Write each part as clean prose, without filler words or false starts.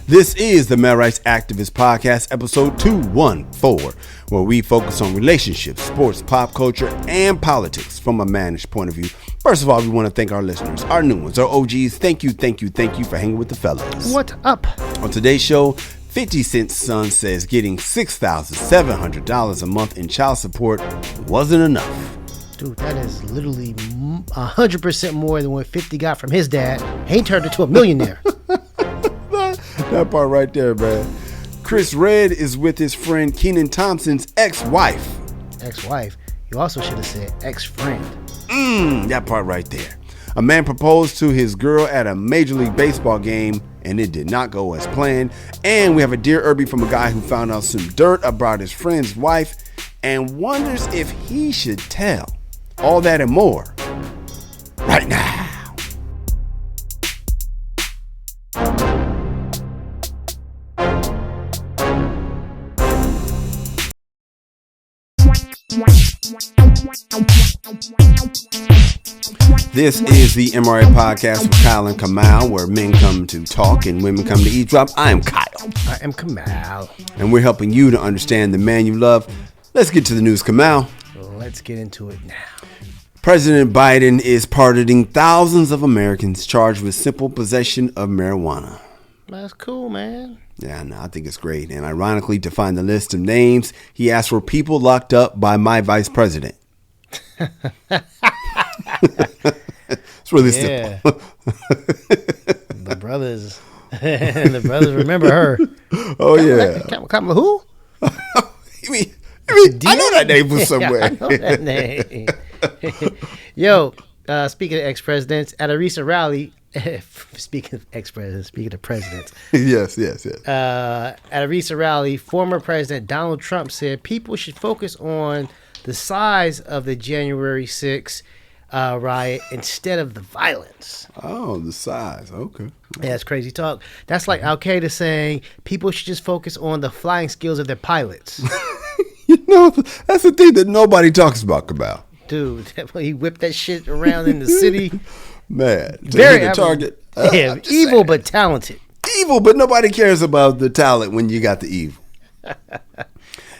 This is the Male Rights Activist Podcast, episode 214, where we focus on relationships, sports, pop culture, and politics from a managed point of view. First of all, we want to thank our listeners, our new ones, our OGs. Thank you for hanging with the fellas. What up? On today's show, 50 Cent's son says getting $6,700 a month in child support wasn't enough. Dude, that is literally 100% more than what 50 got from his dad. He turned into a millionaire. That part right there, man. Chris Redd is with his friend Kenan Thompson's ex-wife. Ex-wife? You also should have said ex-friend. That part right there. A man proposed to his girl at a Major League Baseball game, and it did not go as planned. And we have a Dear Erby from a guy who found out some dirt about his friend's wife and wonders if he should tell. All that and more right now. This is the MRA podcast with Kyle and Kamal, where men come to talk and women come to eavesdrop. I am Kyle. I am Kamal. And we're helping you to understand the man you love. Let's get to the news, Kamal. Let's get into it now. President Biden is pardoning thousands of Americans charged with simple possession of marijuana. That's cool, man. Yeah, no, I think it's great. And ironically, to find the list of names, he asked for people locked up by my vice president. It's really simple. The brothers remember her. Oh, yeah. Kamala who? you mean I know that name was somewhere. I know that name. Yo, speaking of ex-presidents, at a recent rally, speaking of presidents. Yes. At a recent rally, former President Donald Trump said people should focus on the size of the January 6th riot instead of the violence. Oh, the size. Okay. Yeah, that's crazy talk. That's like Al-Qaeda saying people should just focus on the flying skills of their pilots. You know, that's the thing that nobody talks about. Dude, he whipped that shit around in the city. Man, very the target. Evil but talented. Evil, but nobody cares about the talent when you got the evil.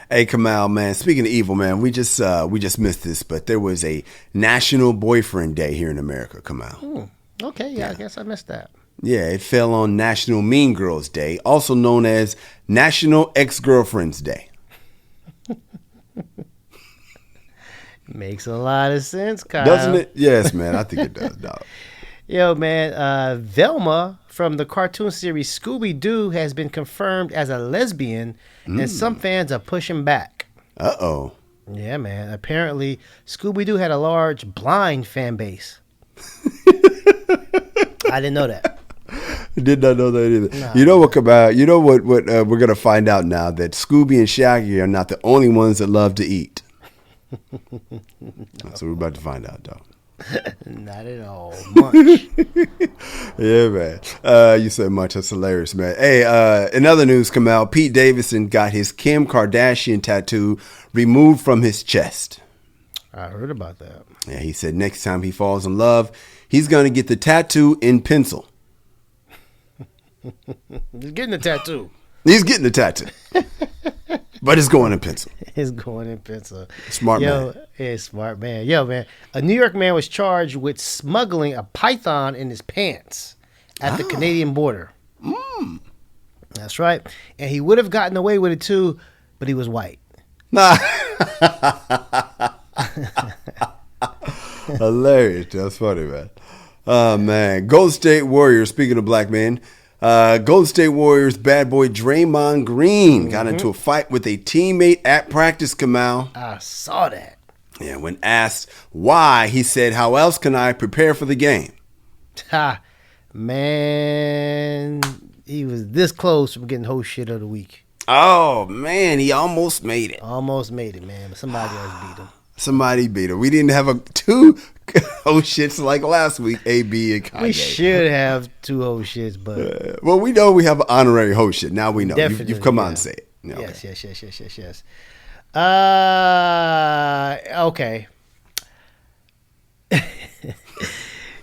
Hey, Kamal, man. Speaking of evil, man, we just missed this, but there was a National Boyfriend Day here in America, Kamal. Okay, yeah, I guess I missed that. Yeah, it fell on National Mean Girls Day, also known as National Ex-Girlfriends Day. Makes a lot of sense, Kyle. Doesn't it? Yes, man. I think it does, dog. Yo, man, Velma from the cartoon series Scooby-Doo has been confirmed as a lesbian, and some fans are pushing back. Uh-oh. Yeah, man. Apparently, Scooby-Doo had a large blind fan base. I didn't know that. I did not know that either. Nah. You know what, Kamal? You know what we're going to find out now? That Scooby and Shaggy are not the only ones that love to eat. So we're about to find out, dog. Not at all. Much. Yeah, man. You said much. That's hilarious, man. Hey, in other news, Kamal, Pete Davidson got his Kim Kardashian tattoo removed from his chest. I heard about that. Yeah, he said next time he falls in love, he's going to get the tattoo in pencil. He's getting the tattoo. He's getting the tattoo. But it's going in pencil. It's going in pencil. Smart man. Yeah, smart man. Yo, man. A New York man was charged with smuggling a python in his pants at the Canadian border. That's right. And he would have gotten away with it too, but he was white. Nah. Hilarious. That's funny, man. Oh, man. Golden State Warriors, speaking of black men, Golden State Warriors bad boy Draymond Green got into a fight with a teammate at practice, Kamal. I saw that. Yeah, when asked why, he said, "How else can I prepare for the game?" Ha, man, he was this close from getting whole shit of the week. Oh, man, he almost made it. Almost made it, man, but somebody else beat him. Somebody beat him. We didn't have two whole shits like last week, AB and Kanye. We should have two whole shits, but... well, we know we have an honorary whole shit. Now we know. You've come on and say it. Yeah, yes, okay. Yes. Okay.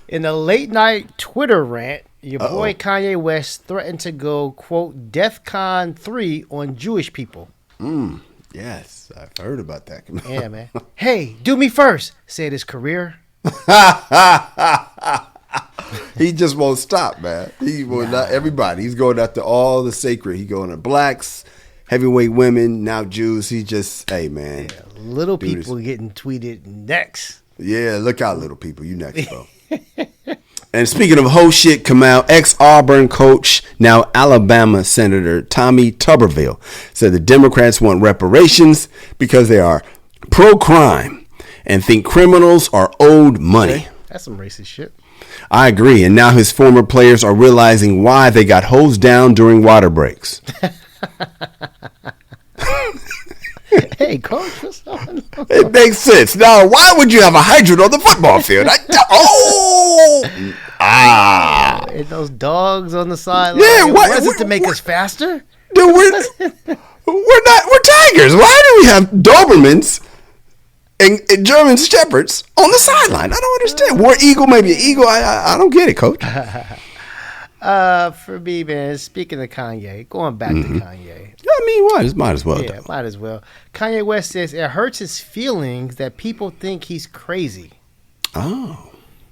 In a late night Twitter rant, Your boy Kanye West threatened to go, quote, DEFCON 3 on Jewish people. Yes, I've heard about that. Yeah, man. Hey, do me first, said his career. He just won't stop, man. He will not. Everybody. He's going after all the sacred. He going to blacks, heavyweight women, now Jews. He just, hey, man. Yeah, little people getting tweeted next. Yeah, look out, little people. You next, bro. And speaking of whole shit, Kamau, ex-Auburn coach, now Alabama Senator Tommy Tuberville said the Democrats want reparations because they are pro-crime and think criminals are owed money. Okay. That's some racist shit. I agree. And now his former players are realizing why they got hosed down during water breaks. Hey, coach, what's going on? It makes sense. Now, why would you have a hydrant on the football field? And those dogs on the sideline. Yeah, was it to make us faster? Dude, we're tigers. Why do we have Dobermans and German shepherds on the sideline? I don't understand. War eagle, maybe an eagle. I don't get it, coach. For me, man, speaking of Kanye, going back to Kanye. I mean, might as well. Yeah, might as well. Kanye West says it hurts his feelings that people think he's crazy. Oh.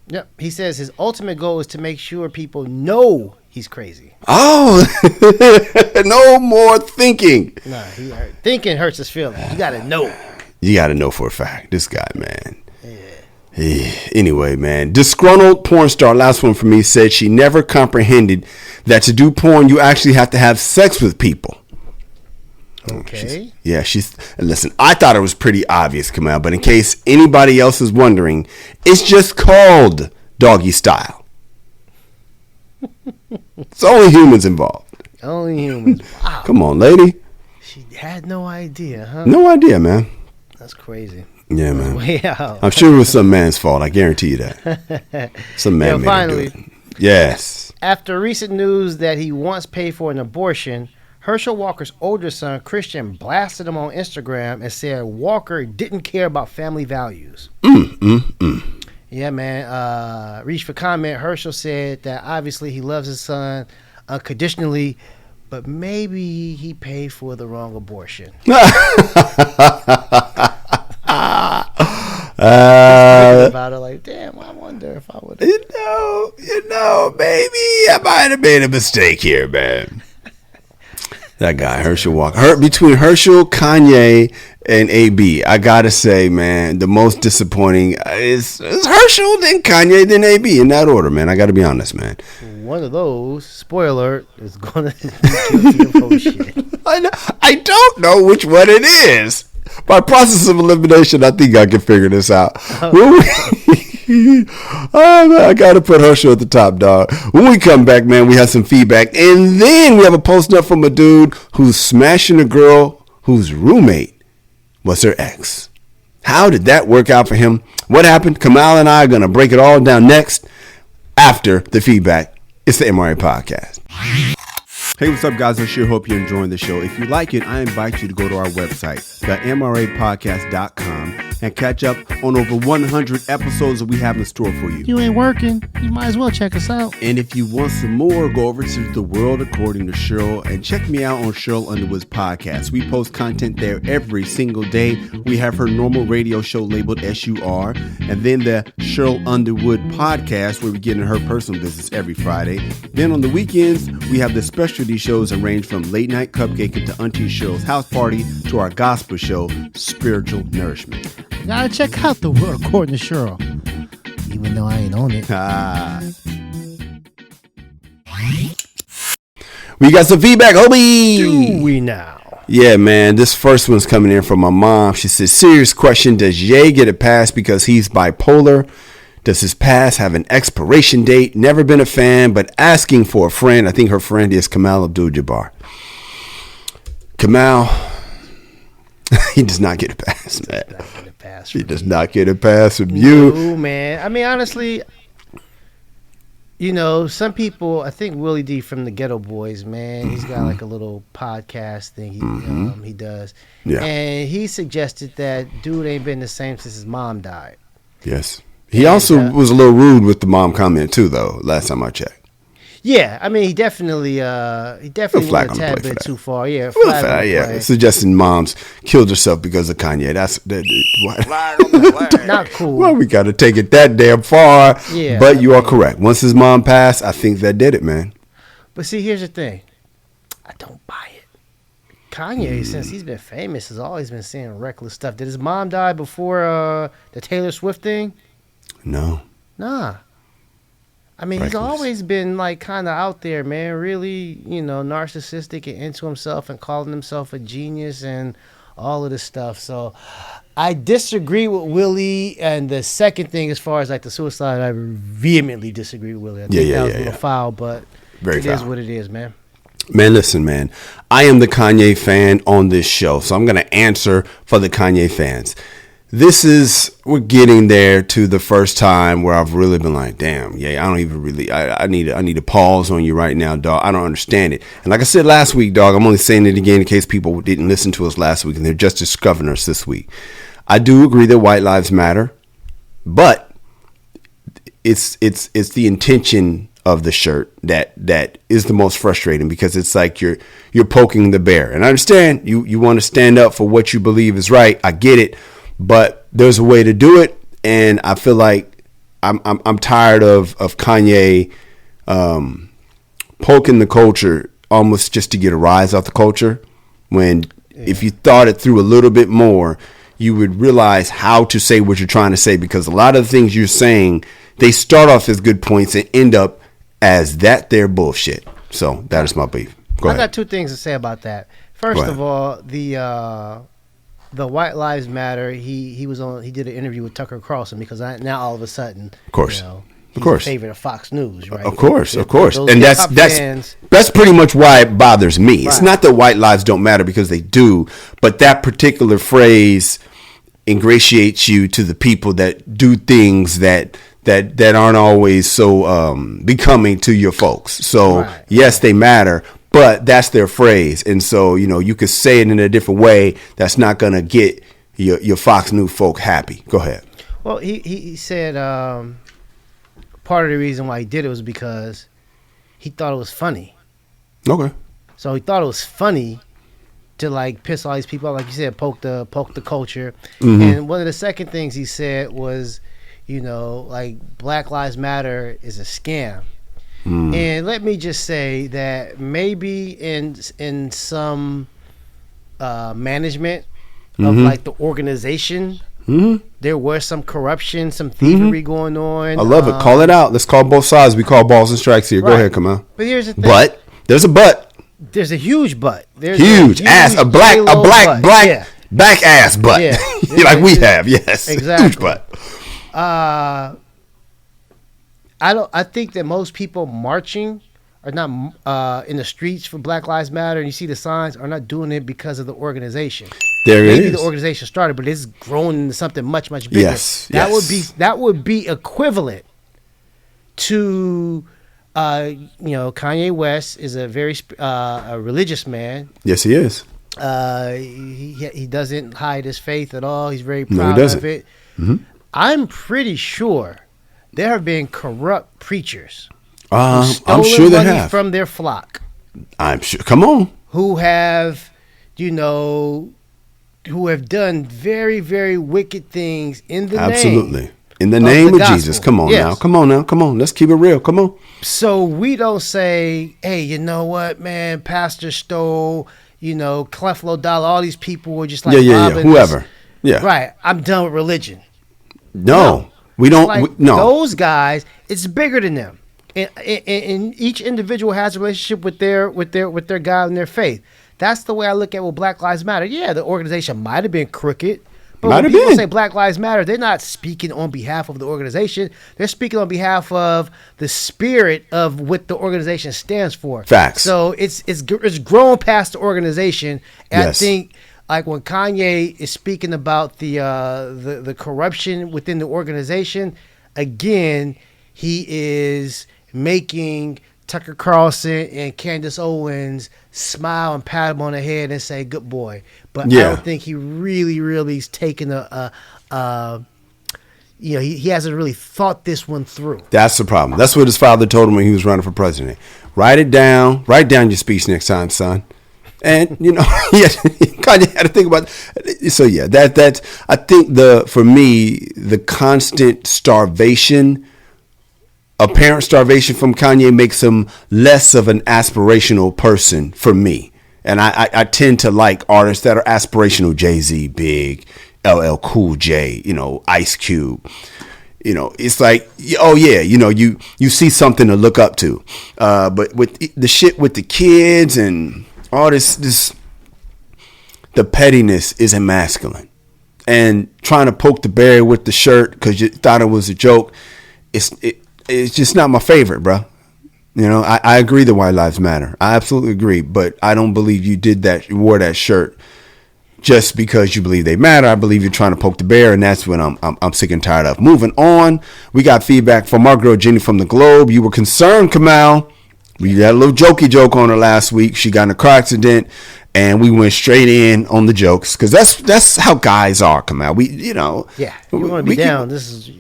Yep. He says his ultimate goal is to make sure people know he's crazy. Oh. No more thinking. No, thinking hurts his feelings. You got to know. You got to know for a fact. This guy, man. Anyway, man, disgruntled porn star, last one for me, said she never comprehended that to do porn, you actually have to have sex with people. Okay. Listen, I thought it was pretty obvious, Kamal, but in case anybody else is wondering, it's just called doggy style. It's only humans involved. Only humans. Wow. Come on, lady. She had no idea, huh? No idea, man. That's crazy. Yeah, man. Way out. I'm sure it was some man's fault. I guarantee you that. Some man made finally, her do it. Yes. After recent news that he once paid for an abortion, Herschel Walker's older son, Christian, blasted him on Instagram and said Walker didn't care about family values. Yeah, man. Reached for comment. Herschel said that obviously he loves his son unconditionally, but maybe he paid for the wrong abortion. About it, like, damn, I wonder if I would. You know, maybe I might have made a mistake here, man. That guy, Herschel Walker. Between Herschel, Kanye, and AB, I gotta say, man, the most disappointing is Herschel, then Kanye, then AB, in that order, man. I gotta be honest, man. One of those, spoiler alert, is gonna be guilty of bullshit. I don't know which one it is. By process of elimination, I think I can figure this out. Oh, man, I got to put Herschel at the top, dog. When we come back, man, we have some feedback. And then we have a post up from a dude who's smashing a girl whose roommate was her ex. How did that work out for him? What happened? Kamal and I are going to break it all down next after the feedback. It's the MRA Podcast. Hey, what's up, guys? I sure hope you're enjoying the show. If you like it, I invite you to go to our website, themrapodcast.com, and catch up on over 100 episodes that we have in store for you. You ain't working. You might as well check us out. And if you want some more, go over to The World According to Cheryl and check me out on Cheryl Underwood's podcast. We post content there every single day. We have her normal radio show labeled SUR, and then the Cheryl Underwood podcast, where we get in her personal business every Friday. Then on the weekends, we have the specialty shows that range from Late Night Cupcake into Auntie Cheryl's House Party to our gospel show, Spiritual Nourishment. You gotta check out The World According to Cheryl, even though I ain't on it. We got some feedback, Hobie. Do we now? Yeah, man. This first one's coming in from my mom. She says, serious question. Does Ye get a pass because he's bipolar? Does his pass have an expiration date? Never been a fan, but asking for a friend. I think her friend is Kamal Abdul-Jabbar. Kamal, he does not get a pass, man. He does not get a pass from you. No, man. I mean, honestly, you know, some people, I think Willie D from the Ghetto Boys, man, he's got like a little podcast thing he does. Yeah. And he suggested that dude ain't been the same since his mom died. Yes. He also was a little rude with the mom comment too, though, last time I checked. Yeah, I mean, he definitely went flag a on the tad play for bit that. too far. Yeah, Well, flag on the play. suggesting moms killed herself because of Kanye. Why, Flag on the flag. Not cool. well, we got to take it that damn far. Yeah, but I you are mean- correct. Once his mom passed, I think that did it, man. But see, here's the thing. I don't buy it. Kanye, since he's been famous, has always been saying reckless stuff. Did his mom die before the Taylor Swift thing? No. Nah. I mean, he's Reckless. always been like kind of out there, man. Really, narcissistic and into himself and calling himself a genius and all of this stuff. So I disagree with Willie. And the second thing, as far as like the suicide, I vehemently disagree with Willie. I think that was a little foul, but Very it is foul. what it is, man. Man, listen, man. I am the Kanye fan on this show, so I'm going to answer for the Kanye fans. We're getting there to the first time where I've really been like, damn, I don't even really, I need to pause on you right now, dog. I don't understand it. And like I said last week, dog, I'm only saying it again in case people didn't listen to us last week and they're just discovering us this week. I do agree that white lives matter, but it's the intention of the shirt that is the most frustrating, because it's like you're poking the bear. And I understand you want to stand up for what you believe is right. I get it, but there's a way to do it, and I feel like I'm tired of Kanye poking the culture almost just to get a rise out the culture, when if you thought it through a little bit more, you would realize how to say what you're trying to say, because a lot of the things you're saying, they start off as good points and end up as their bullshit. So that is my beef. Go I ahead. got two things to say about that. First of all, the White Lives Matter. He did an interview with Tucker Carlson, because now all of a sudden, Of course. He's Of course. a favorite of Fox News, right? Of course. Those And hip-hop fans- that's pretty much why it bothers me. It's Right. not that white lives don't matter, because they do, but that particular phrase ingratiates you to the people that do things that aren't always so becoming to your folks. So Right. yes, they matter, but that's their phrase. And so, you could say it in a different way that's not going to get your Fox News folk happy. Go ahead. Well, he said part of the reason why he did it was because he thought it was funny. Okay. So he thought it was funny to like piss all these people out, like you said, poke the culture. Mm-hmm. And one of the second things he said was, like Black Lives Matter is a scam. And let me just say that maybe in some management of like the organization, there was some corruption, some thievery going on. I love it. Call it out. Let's call both sides. We call balls and strikes here. Go Right. ahead, come on. But here's the thing. But there's a but. There's a huge butt. There's Huge ass, a black butt. Yeah. back ass butt. Yeah. Like we have, yes. Exactly. Huge butt. I think that most people marching are not in the streets for Black Lives Matter, and you see the signs, are not doing it because of the organization. There it Maybe is. the organization started, but it's grown into something much, much bigger. Yes, That yes. would be equivalent to Kanye West is a very a religious man. Yes, he is. He doesn't hide his faith at all. He's very No, he proud doesn't. of it. I'm pretty sure there have been corrupt preachers who I'm stolen sure they money have. from their flock, I'm sure. Come on. who have, who have done very, very wicked things in the Absolutely. name. In the of name the of gospel. Jesus. Come on Yes. now. Come on now. Come on. Let's keep it real. Come on. So we don't say, hey, you know what, man, Pastor Stowe, Cleflo Dollar, all these people were just like Yeah. robbing Whoever. us. Yeah. Right. I'm done with religion. No. We don't. Like no. those guys, it's bigger than them. And each individual has a relationship with their God and their faith. That's the way I look at what Black Lives Matter. Yeah, the organization might have been crooked, but Might when have people been. say Black Lives Matter, they're not speaking on behalf of the organization. They're speaking on behalf of the spirit of what the organization stands for. Facts. So it's grown past the organization. And Yes. I think like when Kanye is speaking about the corruption within the organization, again, he is making Tucker Carlson and Candace Owens smile and pat him on the head and say, good boy. But Yeah. I don't think he really is taking he hasn't really thought this one through. That's the problem. That's what his father told him when he was running for president. Write down your speech next time, son. And Kanye had to think about it. So yeah, that's I think for me the constant starvation, apparent starvation from Kanye makes him less of an aspirational person for me. And I tend to like artists that are aspirational. Jay-Z, Big, LL Cool J, Ice Cube. It's like, oh yeah, you see something to look up to. But with the shit with the kids and all this, the pettiness isn't masculine. And trying to poke the bear with the shirt because you thought it was a joke, it's just not my favorite, bro. I agree that white lives matter. I absolutely agree, but I don't believe you did that. You wore that shirt just because you believe they matter. I believe you're trying to poke the bear, and that's what I'm sick and tired of. Moving on, we got feedback from our girl Jenny from the Globe. You were concerned, Kamal. We had a little jokey joke on her last week. She got in a car accident, and we went straight in on the jokes because that's how guys are, Kamal. You want to be down. This is.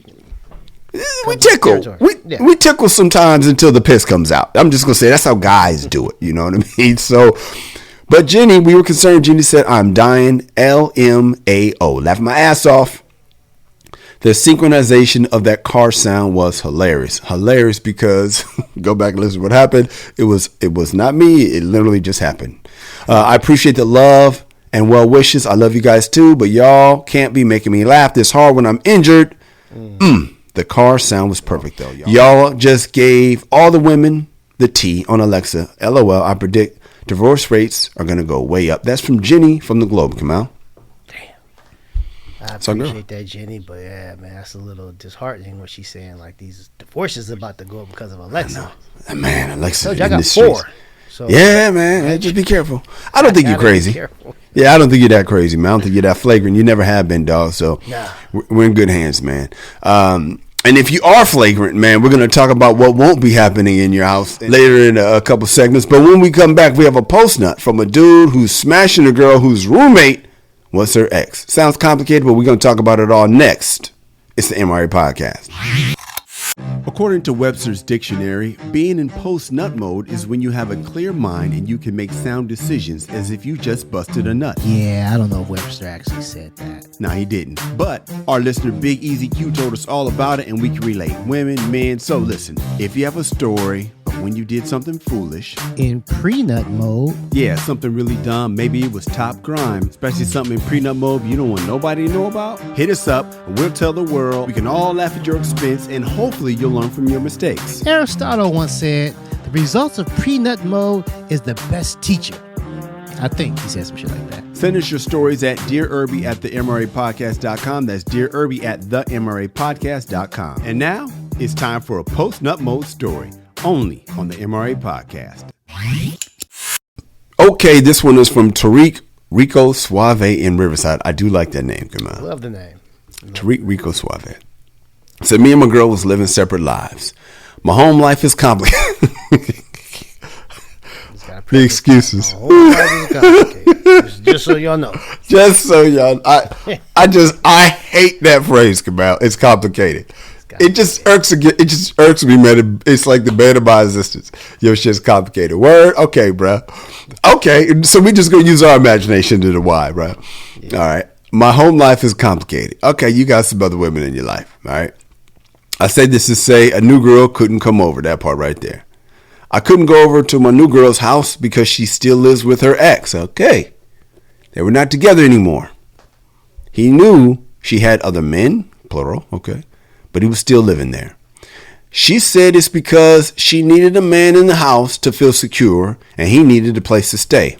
We tickle. We tickle sometimes until the piss comes out. I'm just gonna say that's how guys do it. You know what I mean? So, but Jenny, we were concerned. Jenny said, "I'm dying." LMAO. Laughing my ass off. The synchronization of that car sound was hilarious. Hilarious because go back and listen to what happened. It was not me. It literally just happened. I appreciate the love and well wishes. I love you guys too, but y'all can't be making me laugh this hard when I'm injured. The car sound was perfect though. Y'all just gave all the women the tea on Alexa. LOL. I predict divorce rates are going to go way up. That's from Jenny from the Globe, Kamal. I appreciate that, Jenny, but yeah, man, that's a little disheartening what she's saying. Like these divorces about to go up because of Alexa. Man, Alexa. I got 4. So yeah, man, just be careful. I don't think you're crazy. Yeah, I don't think you're that crazy, man. I don't think you're that flagrant. You never have been, dog. So we're in good hands, man. And if you are flagrant, man, we're going to talk about what won't be happening in your house later in a couple segments. But when we come back, we have a post nut from a dude who's smashing a girl whose roommate was her ex. Sounds complicated, but we're going to talk about it all next. It's the MRA Podcast. According to Webster's dictionary, being in post-nut mode is when you have a clear mind and you can make sound decisions as if you just busted a nut. Yeah, I don't know if Webster actually said that. No, he didn't. But our listener Big Easy Q told us all about it and we can relate. Women, men. So listen, if you have a story of when you did something foolish. In pre-nut mode. Yeah, something really dumb. Maybe it was top crime. Especially something in pre-nut mode you don't want nobody to know about. Hit us up and we'll tell the world. We can all laugh at your expense and hopefully you'll learn from your mistakes. Aristotle once said, the results of pre-nut mode is the best teacher. I think he said some shit like that. Send us your stories at Dear Erby at themrapodcast.com. That's Dear Erby at themrapodcast.com. And now it's time for a post-nut mode story only on the MRA Podcast. Okay, this one is from Tariq Rico Suave in Riverside. I do like that name. Come on. Love the name. Tariq Rico Suave. Said me and my girl was living separate lives. My home life is complicated. The excuses. Just so y'all know. Just so y'all. I hate that phrase, Kamal. It's complicated. It just irks me, man. It's like the bane of my existence. Your shit's complicated. Word? Okay, bro. Okay, so we just gonna use our imagination to the why, bro. Yeah. All right. My home life is complicated. Okay, you got some other women in your life. All right. I say this to say a new girl couldn't come over. That part right there. I couldn't go over to my new girl's house because she still lives with her ex. Okay. They were not together anymore. He knew she had other men, plural, okay, but he was still living there. She said it's because she needed a man in the house to feel secure and he needed a place to stay.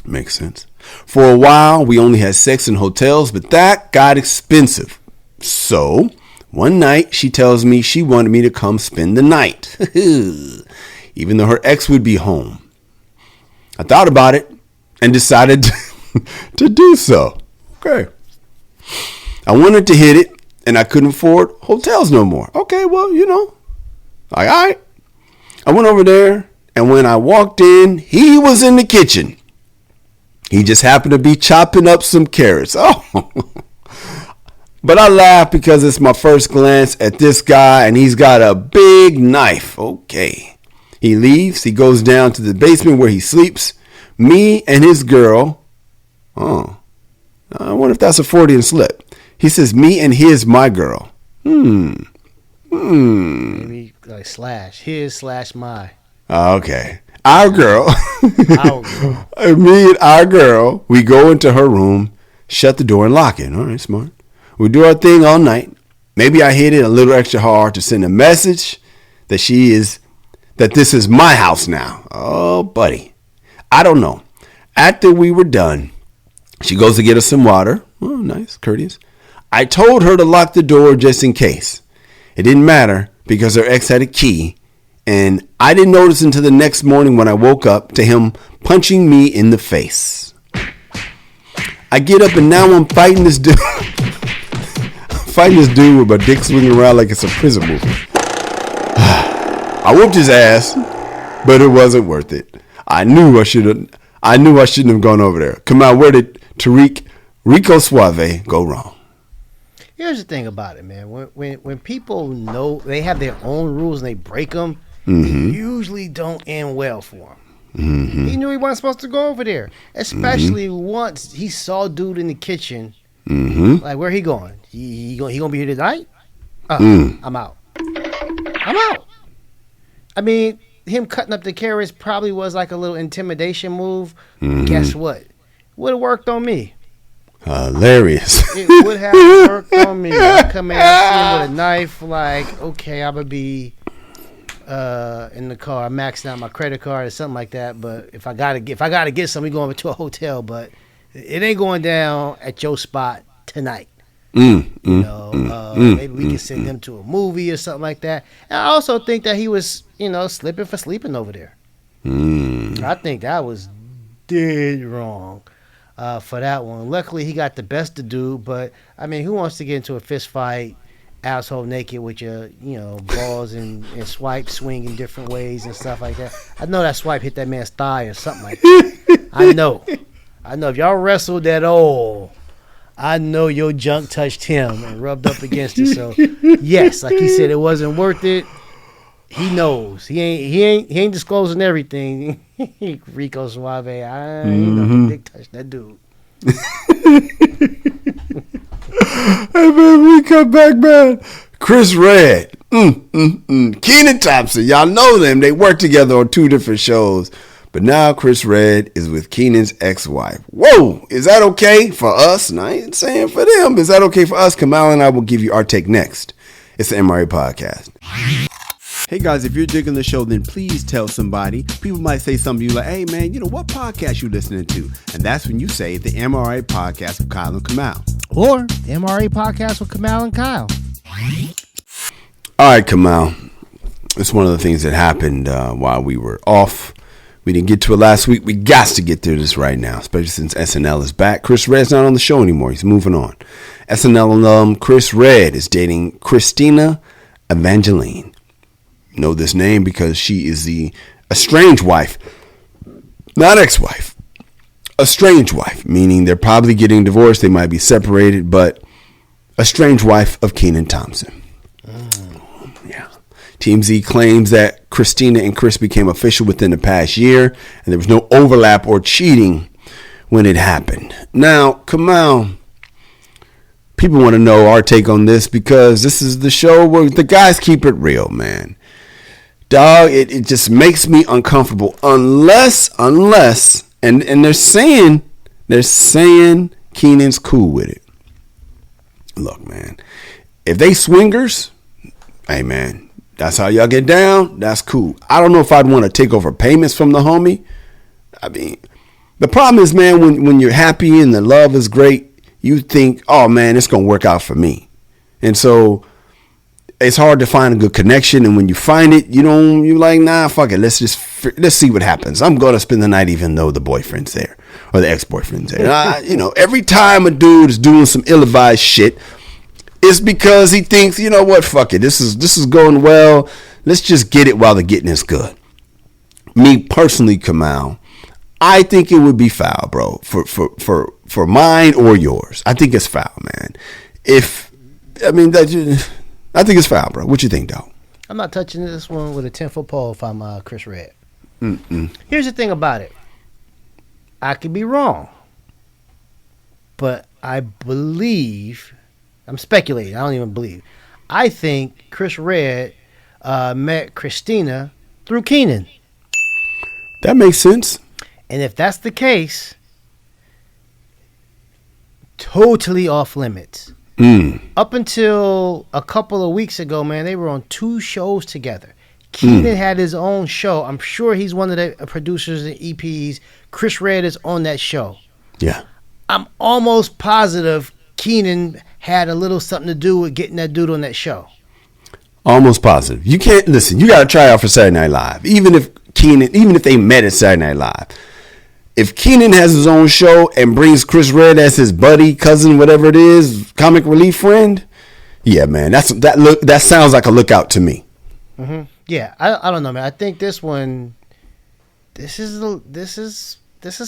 Makes sense. For a while, we only had sex in hotels, but that got expensive. So one night, she tells me she wanted me to come spend the night, even though her ex would be home. I thought about it and decided to do so. Okay. I wanted to hit it, and I couldn't afford hotels no more. Okay, well, all right. I went over there, and when I walked in, he was in the kitchen. He just happened to be chopping up some carrots. Oh, But I laugh because it's my first glance at this guy and he's got a big knife. Okay. He leaves. He goes down to the basement where he sleeps. Me and his girl. Oh. I wonder if that's a Freudian slip. He says me and my girl. Maybe like /my. Okay. Our girl. Our girl. Me and our girl. We go into her room, shut the door and lock it. All right, smart. We do our thing all night. Maybe I hit it a little extra hard to send a message that this is my house now. Oh, buddy. I don't know. After we were done, she goes to get us some water. Oh, nice, courteous. I told her to lock the door just in case. It didn't matter because her ex had a key, and I didn't notice until the next morning when I woke up to him punching me in the face. I get up and now I'm fighting this dude. Fighting this dude with my dick swinging around like it's a prison movie. I whooped his ass, but it wasn't worth it. I knew I shouldn't have gone over there. Come on, where did Rico Suave go wrong? Here's the thing about it, man. When people know they have their own rules and they break them, they usually don't end well for him. He knew he wasn't supposed to go over there, especially once he saw dude in the kitchen. Like, where he going? He gonna be here tonight? I'm out. I mean, him cutting up the carrots probably was like a little intimidation move. Guess what? Would have worked on me. Hilarious. It would have worked on me. I come in, I see him with a knife. Like, okay, I'm gonna be in the car, maxing out my credit card or something like that. But if I gotta get something, we going to a hotel. But it ain't going down at your spot tonight. Maybe we can send them to a movie or something like that. And I also think that he was, slipping for sleeping over there. I think that was dead wrong for that one. Luckily, he got the best to do. But I mean, who wants to get into a fist fight, asshole naked with your, balls and swipe swing in different ways and stuff like that? I know that swipe hit that man's thigh or something like that. I know. If y'all wrestled at all, I know your junk touched him and rubbed up against it. So yes, like he said, it wasn't worth it. He knows. He ain't disclosing everything. Rico Suave, I know he dick touched that dude. Hey man, we come back, man. Chris Redd, Kenan Thompson. Y'all know them. They work together on 2 different shows. But now Chris Redd is with Kenan's ex-wife. Whoa, is that okay for us? And I ain't saying for them. Is that okay for us? Kamal and I will give you our take next. It's the MRA podcast. Hey guys, if you're digging the show, then please tell somebody. People might say something to you like, hey man, what podcast you listening to? And that's when you say the MRA podcast with Kyle and Kamal. Or the MRA podcast with Kamal and Kyle. All right, Kamal. It's one of the things that happened while we were off. We didn't get to it last week. We got to get to this right now, especially since SNL is back. Chris Redd's not on the show anymore. He's moving on. SNL alum Chris Redd is dating Christina Evangeline. You know this name because she is the estranged wife, not ex-wife. Estranged wife, meaning they're probably getting divorced. They might be separated, but estranged wife of Kenan Thompson. Yeah. TMZ claims that Christina and Chris became official within the past year, and there was no overlap or cheating when it happened. Now, Kamal, people want to know our take on this because this is the show where the guys keep it real, man. Dog, it just makes me uncomfortable unless, and they're saying Kenan's cool with it. Look, man, if they swingers, hey, man, that's how y'all get down. That's cool. I don't know if I'd want to take over payments from the homie. I mean, the problem is, man, when you're happy and the love is great, you think, oh, man, it's going to work out for me. And so it's hard to find a good connection. And when you find it, you're like, nah, fuck it. Let's see what happens. I'm going to spend the night even though the boyfriend's there or the ex-boyfriend's there. Every time a dude is doing some ill-advised shit, it's because he thinks, you know what, fuck it. This is going well. Let's just get it while the getting is good. Me personally, Kamal, I think it would be foul, bro, for mine or yours. I think it's foul, man. If I mean, I think it's foul, bro. What you think, dog? I'm not touching this one with a 10-foot pole if I'm Chris Redd. Here's the thing about it. I could be wrong, but I believe, I'm speculating, I don't even believe. I think Chris Redd met Christina through Kenan. That makes sense. And if that's the case, totally off limits. Up until a couple of weeks ago, man, they were on 2 shows together. Kenan had his own show. I'm sure he's one of the producers and EPs. Chris Redd is on that show. Yeah. I'm almost positive Kenan had a little something to do with getting that dude on that show. Almost positive. You can't listen. You got to try out for Saturday Night Live. Even if they met at Saturday Night Live, if Kenan has his own show and brings Chris Redd as his buddy, cousin, whatever it is, comic relief friend, yeah, man, that sounds like a lookout to me. Mm-hmm. Yeah, I don't know, man. I think this one, this is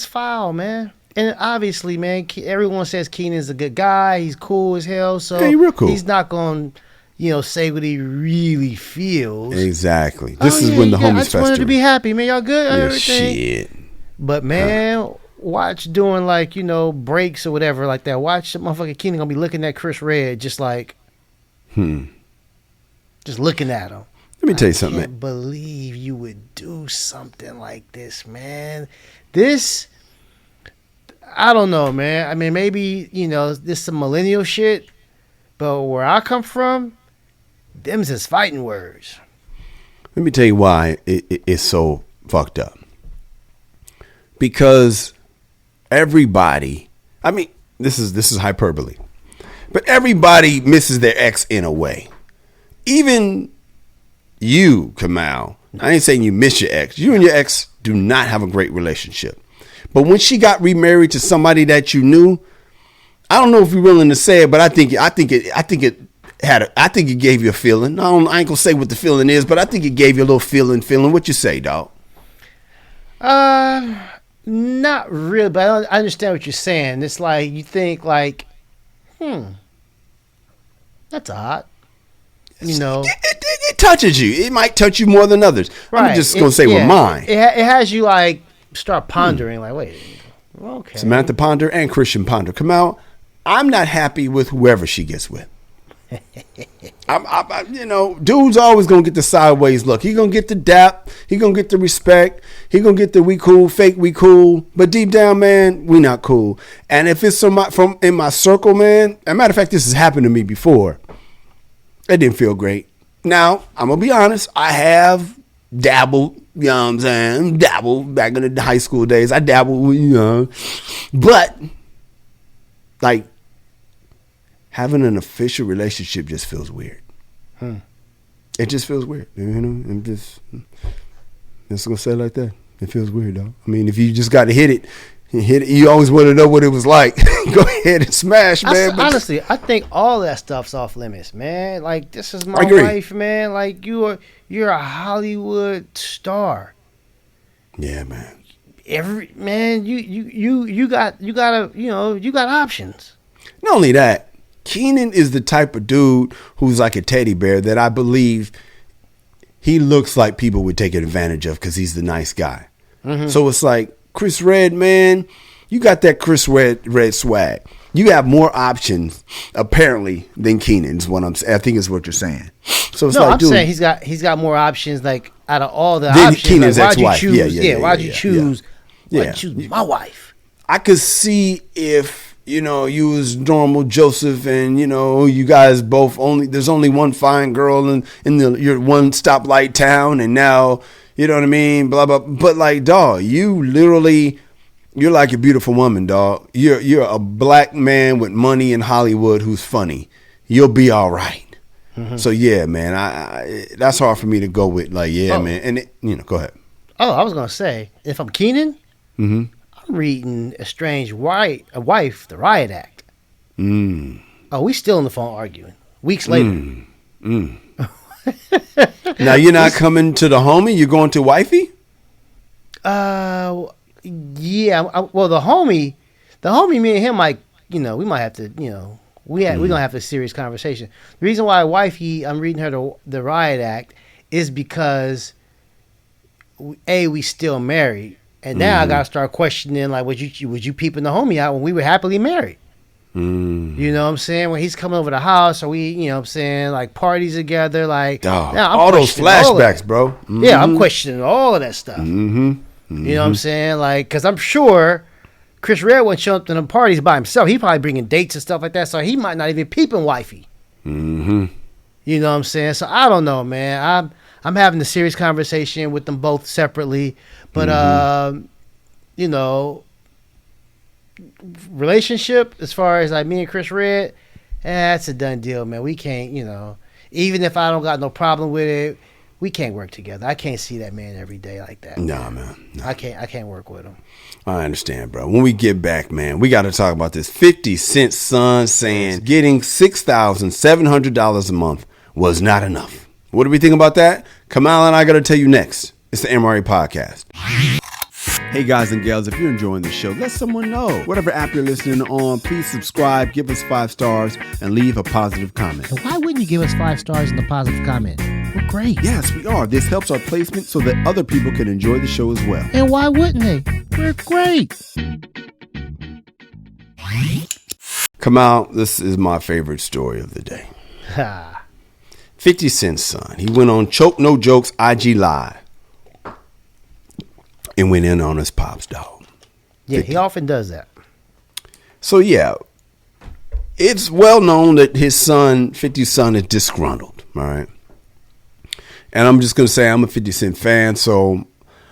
foul, man. And obviously, man, everyone says Kenan's a good guy. He's cool as hell. So yeah, he's real cool. He's not going to, say what he really feels. Exactly. This is when the homies I just wanted to be happy, man. Y'all good? Yeah, everything? shit. But, man, watch doing, breaks or whatever like that. Watch motherfucking Kenan going to be looking at Chris Redd just like, just looking at him. Let me tell you something, I can't believe you would do something like this, man. This, I don't know, man. I mean, maybe, this some millennial shit, but where I come from, them's is fighting words. Let me tell you why it's so fucked up. Because everybody, I mean, this is hyperbole, but everybody misses their ex in a way. Even you, Kamal, I ain't saying you miss your ex. You and your ex do not have a great relationship. But when she got remarried to somebody that you knew, I don't know if you're willing to say it, but I think it gave you a feeling. I ain't gonna say what the feeling is, but I think it gave you a little feeling. What you say, dog? Not really, but I understand what you're saying. It's like you think that's odd. It touches you. It might touch you more than others. Right. I'm just gonna say with mine. It has you start pondering. Wait, okay. Samantha ponder and Christian ponder. Come out. I'm not happy with whoever she gets with. Dude's always gonna get the sideways look. He gonna get the dap. He gonna get the respect. He gonna get the we cool, fake we cool. But deep down, man, we not cool. And if it's from in my circle, man. As a matter of fact, this has happened to me before. It didn't feel great. Now, I'm going to be honest. I have dabbled, you know what I'm saying? Dabbled back in the high school days. I dabbled, But, having an official relationship just feels weird. It just feels weird. I'm just going to say it like that. It feels weird, though. I mean, if you just got to hit it, you always want to know what it was like. Go ahead and smash, man. Honestly, I think all that stuff's off limits, man. This is my wife, man. You're a Hollywood star. Yeah, man. You got options. Not only that, Kenan is the type of dude who's like a teddy bear that I believe he looks like people would take advantage of because he's the nice guy. Mm-hmm. So it's like, Chris Redd, man, you got that Chris Redd swag. You have more options, apparently, than Kenan's. I think is what you're saying. So it's I'm saying he's got more options. Out of all the options, Kenan's ex-wife. Why'd you choose my wife? I could see if you was normal Joseph, and you guys both there's only one fine girl in your one stoplight town, and now. You know what I mean? Blah, blah. But dog, you're like a beautiful woman, dog. You're a black man with money in Hollywood who's funny. You'll be all right. Mm-hmm. So yeah, man, I that's hard for me to go with. Man, and go ahead. Oh, I was gonna say, if I'm Kenan, I'm reading Estranged Wife, the Riot Act. Oh, we still on the phone arguing weeks later. Now you're not coming to the homie. You're going to wifey. Yeah. Well, the homie, me and him, we might have to, We're gonna have a serious conversation. The reason why wifey, I'm reading her the riot act, is because we still married, and now I gotta start questioning like, was you peeping the homie out when we were happily married? You know what I'm saying? When he's coming over the house, or we, you know what I'm saying, like parties together, like all those flashbacks, bro. Yeah, I'm questioning all of that stuff. You know what I'm saying? Like, because I'm sure Chris Red wouldn't show up to them parties by himself. He probably bringing dates and stuff like that, so he might not even peeping wifey. You know what I'm saying? So I don't know, man. I'm having a serious conversation with them both separately, but you know, relationship as far as like me and Chris Red, that's a done deal, man. We can't, you know, even if I don't got no problem with it, we can't work together. I can't see that man every day like that. Nah, man. Nah. I can't work with him. I understand, bro. When we get back, man, we got to talk about this 50 Cent son saying getting $6,700 a month was not enough. What do we think about that? Kamal and I got to tell you next. It's the MRA podcast. Hey guys and gals, if you're enjoying the show, let someone know. Whatever app you're listening on, please subscribe, give us 5 stars, and leave a positive comment. And why wouldn't you give us 5 stars and a positive comment? We're great. Yes, we are. This helps our placement so that other people can enjoy the show as well. And why wouldn't they? We're great. Kamal, this is my favorite story of the day. 50 Cent's son. He went on Choke No Jokes IG Live and went in on his pops, dog. Yeah, 50. He often does that. So, yeah, it's well known that his son, 50's son, is disgruntled, all right? And I'm just going to say I'm a 50 Cent fan, so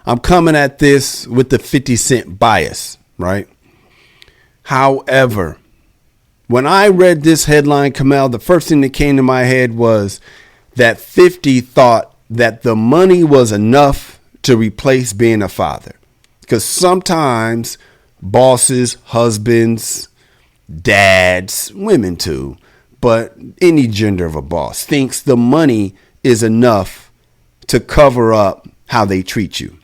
I'm coming at this with the 50 Cent bias, right? However, when I read this headline, Kamal, the first thing that came to my head was that 50 thought that the money was enough to replace being a father. Because sometimes bosses, husbands, dads, women too, but any gender of a boss thinks the money is enough to cover up how they treat you.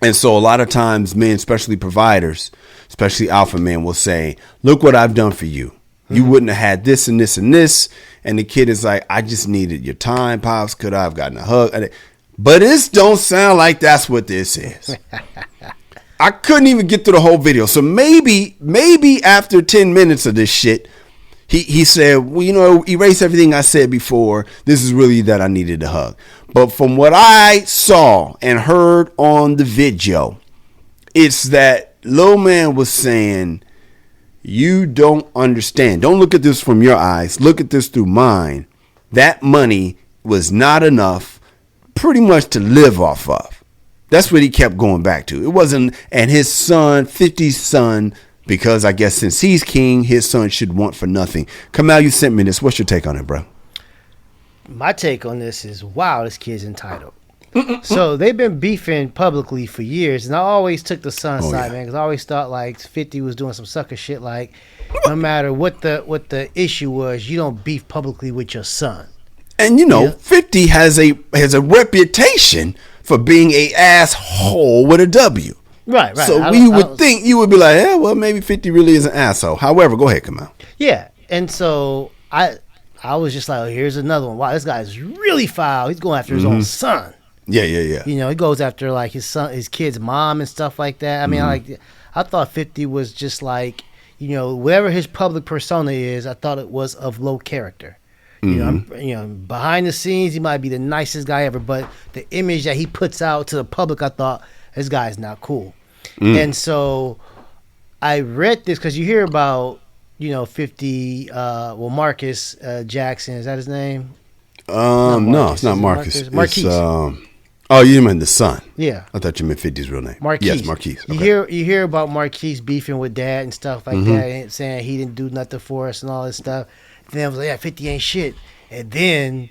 And so a lot of times men, especially providers, especially alpha men, will say, look what I've done for you. You wouldn't have had this and this and this. And the kid is like, I just needed your time, Pops. Could I have gotten a hug? But this don't sound like that's what this is. I couldn't even get through the whole video. So maybe after 10 minutes of this shit, he said, well, you know, erase everything I said before. This is really that I needed a hug. But from what I saw and heard on the video, it's that little man was saying, you don't understand. Don't look at this from your eyes. Look at this through mine. That money was not enough pretty much to live off of. That's what he kept going back to. It wasn't, and his son, 50's son, because I guess since he's king, his son should want for nothing. Kamal, you sent me this. What's your take on it, bro? My take on this is, wow, this kid's entitled. So they've been beefing publicly for years, and I always took the son's side, man, because I always thought like 50 was doing some sucker shit. Like, no matter what the issue was, you don't beef publicly with your son. And you know, 50 has a reputation for being a asshole with a W. Right. So we would think you would be like, yeah, well, maybe 50 really is an asshole. However, go ahead, Kamal. Yeah, and so I was just like, oh, here's another one. Wow, this guy's really foul. He's going after his own son. Yeah. You know, he goes after like his kid's mom and stuff like that. I mean, I thought 50 was just like, you know, whatever his public persona is, I thought it was of low character. You know, behind the scenes, he might be the nicest guy ever, but the image that he puts out to the public, I thought, this guy's not cool. And so I read this because you hear about, you know, 50, Marcus Jackson, is that his name? No, it's not Marcus. Marquise. Oh, you meant the son. Yeah. I thought you meant 50's real name. Marquise. Yes, Marquise. Okay. You hear about Marquise beefing with dad and stuff like that, and saying he didn't do nothing for us and all this stuff. Then I was like, yeah, 50 ain't shit. And then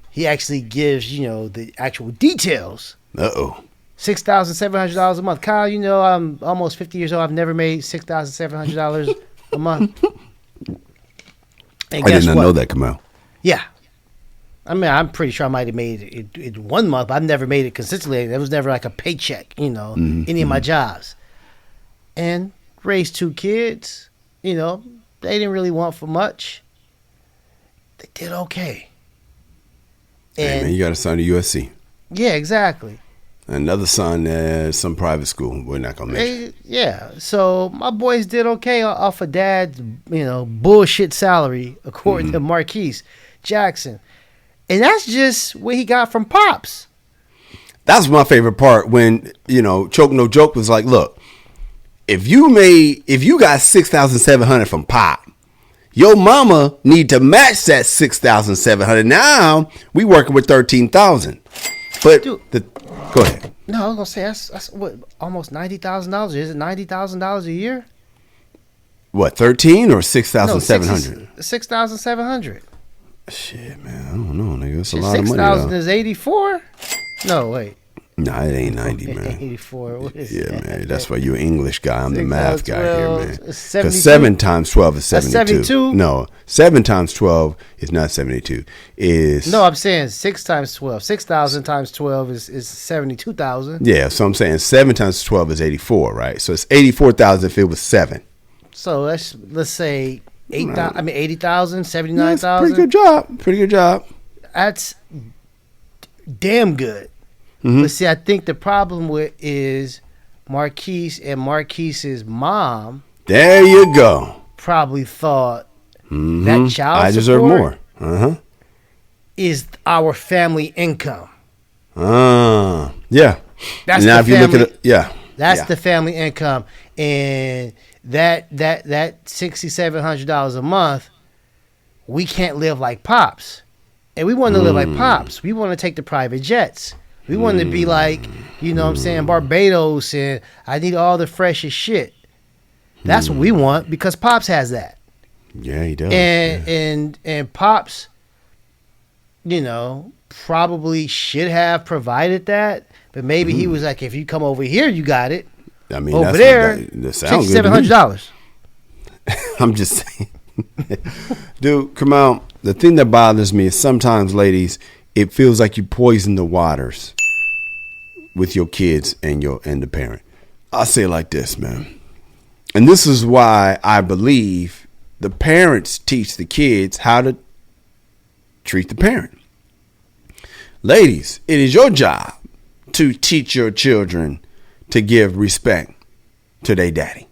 he actually gives, you know, the actual details. $6,700 a month. Kyle, you know, I'm almost 50 years old. I've never made $6,700 a month. And I did not know that, Kamal. Yeah. I mean, I'm pretty sure I might have made it 1 month, but I've never made it consistently. There was never like a paycheck, you know, any of my jobs. And raised 2 kids, you know. they didn't really want for much. They did okay. Hey, man, you got a son at USC. Yeah, exactly. Another son at some private school. We're not gonna mention. Yeah, so my boys did okay off of dad's, bullshit salary, according to Marquise Jackson, and that's just what he got from pops. That's my favorite part when Choke No Joke was like, look, if you got $6,700 from pop, your mama need to match that $6,700. Now we working with $13,000. But Dude, go ahead. No, I was gonna say that's what, almost $90,000. Is it $90,000 a year? What, 13 or 6,700? 6,700. Shit, man, I don't know, nigga. It's a lot of money. 6,000 is 84. No, wait. Nah, it ain't 90, man. 84. What is Yeah, that? man. That's why you're an English guy. I'm the 6 math times guy 12 here, man. is Because 72? 7 times 12 is That's 72. 72? No, 7 times 12 is not 72. No, I'm saying 6 times 12. 6,000 times 12 is 72,000. Yeah, so I'm saying 7 times 12 is 84, right? So it's 84,000 if it was 7. So let's say 8,000. I mean 80,000, Yeah, 79,000. pretty good job. Pretty good job. That's damn good. Mm-hmm. But see, I think the problem with is Marquise and Marquise's mom There you go. probably thought Mm-hmm. that child I deserve support more. is our family income. Yeah. That's now the if you look family- at it, yeah. That's Yeah. the family income, and that $6,700 a month, we can't live like pops, and we want to live like pops. We want to take the private jets. We want to be like, what I'm saying, Barbados, and I need all the freshest shit. That's what we want because pops has that, Yeah, he does. and pops, probably should have provided that. But maybe he was like, if you come over here, you got it. I mean, Over that's there, that sounds good to me. $6,700. I'm just saying. Dude, come on. The thing that bothers me is sometimes, ladies, it feels like you poison the waters with your kids and the parent. I'll say it like this, man. And this is why I believe the parents teach the kids how to treat the parent. Ladies, it is your job to teach your children to give respect to their daddy.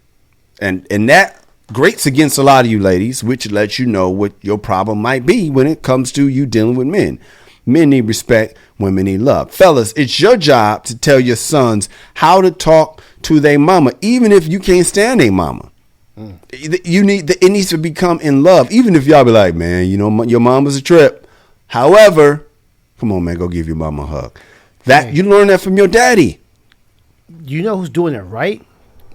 And that grates against a lot of you ladies, which lets you know what your problem might be when it comes to you dealing with men. Men need respect, women need love. Fellas, it's your job to tell your sons how to talk to their mama, even if you can't stand their mama. It needs to become in love, even if y'all be like, man, your mom was a trip. However, come on, man, go give your mama a hug. You learn that from your daddy. You know who's doing it right?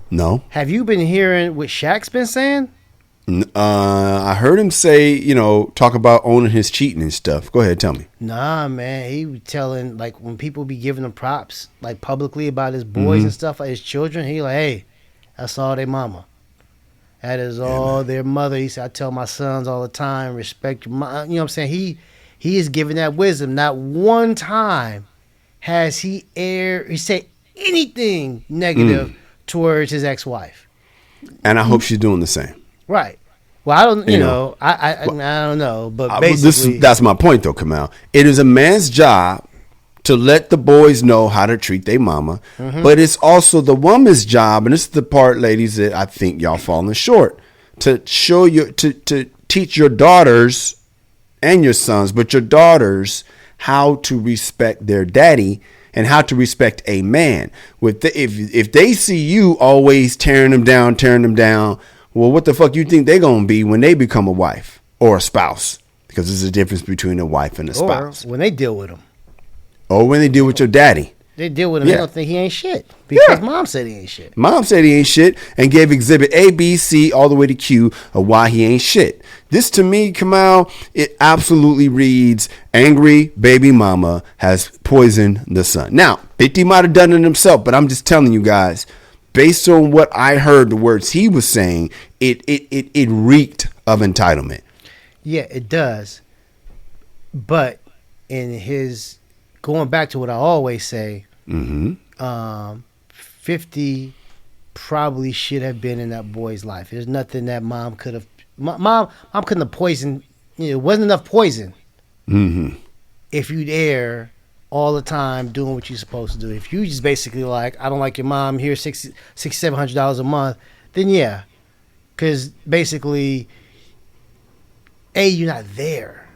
No. Have you been hearing what Shaq's been saying? I heard him say, talk about owning his cheating and stuff. Go ahead, tell me. Nah, man. He was telling, like, when people be giving him props, like, publicly about his boys and stuff, like his children, he like, hey, that's all their mama. That is all their mother. He said, I tell my sons all the time, respect your mom. You know what I'm saying? He is giving that wisdom. Not one time has he said anything negative towards his ex-wife. And I hope she's doing the same. Right. Well, I don't, I don't know, but basically. That's my point, though, Kamal. It is a man's job to let the boys know how to treat their mama, but it's also the woman's job, and this is the part, ladies, that I think y'all falling short, to show you, to teach your daughters and your sons, but your daughters, how to respect their daddy and how to respect a man. If they see you always tearing them down, well, what the fuck you think they gonna be when they become a wife or a spouse? Because there's a difference between a wife and a spouse. Or when they deal with him. Or when they deal with your daddy. They deal with him. They don't think he ain't shit. Because mom said he ain't shit. Mom said he ain't shit and gave exhibit A, B, C, all the way to Q of why he ain't shit. This, to me, Kamal, it absolutely reads, angry baby mama has poisoned the son. Now, 50 might have done it himself, but I'm just telling you guys, based on what I heard, the words he was saying, it reeked of entitlement. Yeah, it does. But in his, going back to what I always say, 50 probably should have been in that boy's life. There's nothing that mom could have Mom couldn't have poisoned. It wasn't enough poison. Mm-hmm. If you there all the time doing what you're supposed to do. If you just basically like, I don't like your mom, here's $700 a month, then yeah. Because basically, you're not there.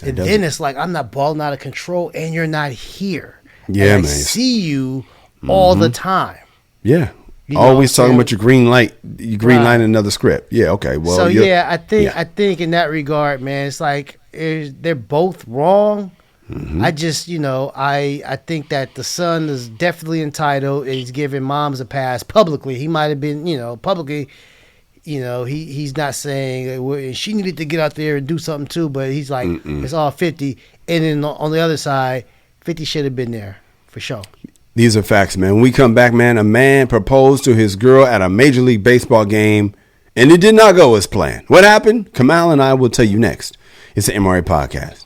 And then it's like, I'm not balling out of control and you're not here. Yeah, and man. I see you all the time. Yeah. You know Always talking about your green light. You green light another script. Yeah, okay. Well, so yeah, I think in that regard, man, it's like they're both wrong. Mm-hmm. I just, I think that the son is definitely entitled, and he's giving moms a pass publicly. He might have been, publicly, he's not saying she needed to get out there and do something too, but he's like, it's all 50. And then on the other side, 50 should have been there for sure. These are facts, man. When we come back, man, a man proposed to his girl at a Major League Baseball game, and it did not go as planned. What happened? Kamal and I will tell you next. It's the MRA Podcast.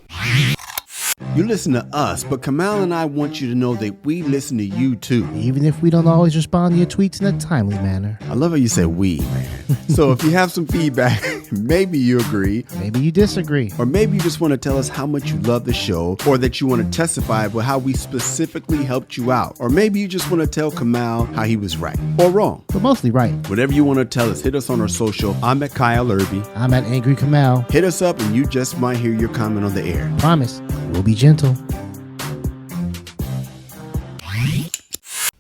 You listen to us, but Kamal and I want you to know that we listen to you too. Even if we don't always respond to your tweets in a timely manner. I love how you say we, man. So if you have some feedback, maybe you agree. Maybe you disagree. Or maybe you just want to tell us how much you love the show, or that you want to testify about how we specifically helped you out. Or maybe you just want to tell Kamal how he was right or wrong. But mostly right. Whatever you want to tell us, hit us on our social. I'm at Kyle Erby. I'm at Angry Kamal. Hit us up and you just might hear your comment on the air. Promise. We'll be gentle.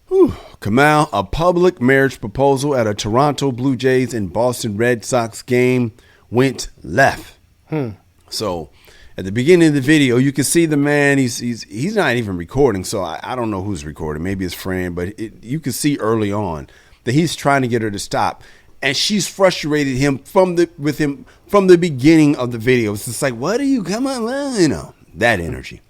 Whew. Kamal, a public marriage proposal at a Toronto Blue Jays and Boston Red Sox game went left. So at the beginning of the video, you can see the man, he's not even recording. So I don't know who's recording, maybe his friend, but you can see early on that he's trying to get her to stop. And she's frustrated him from the beginning of the video. It's just like, what are you, come on, that energy.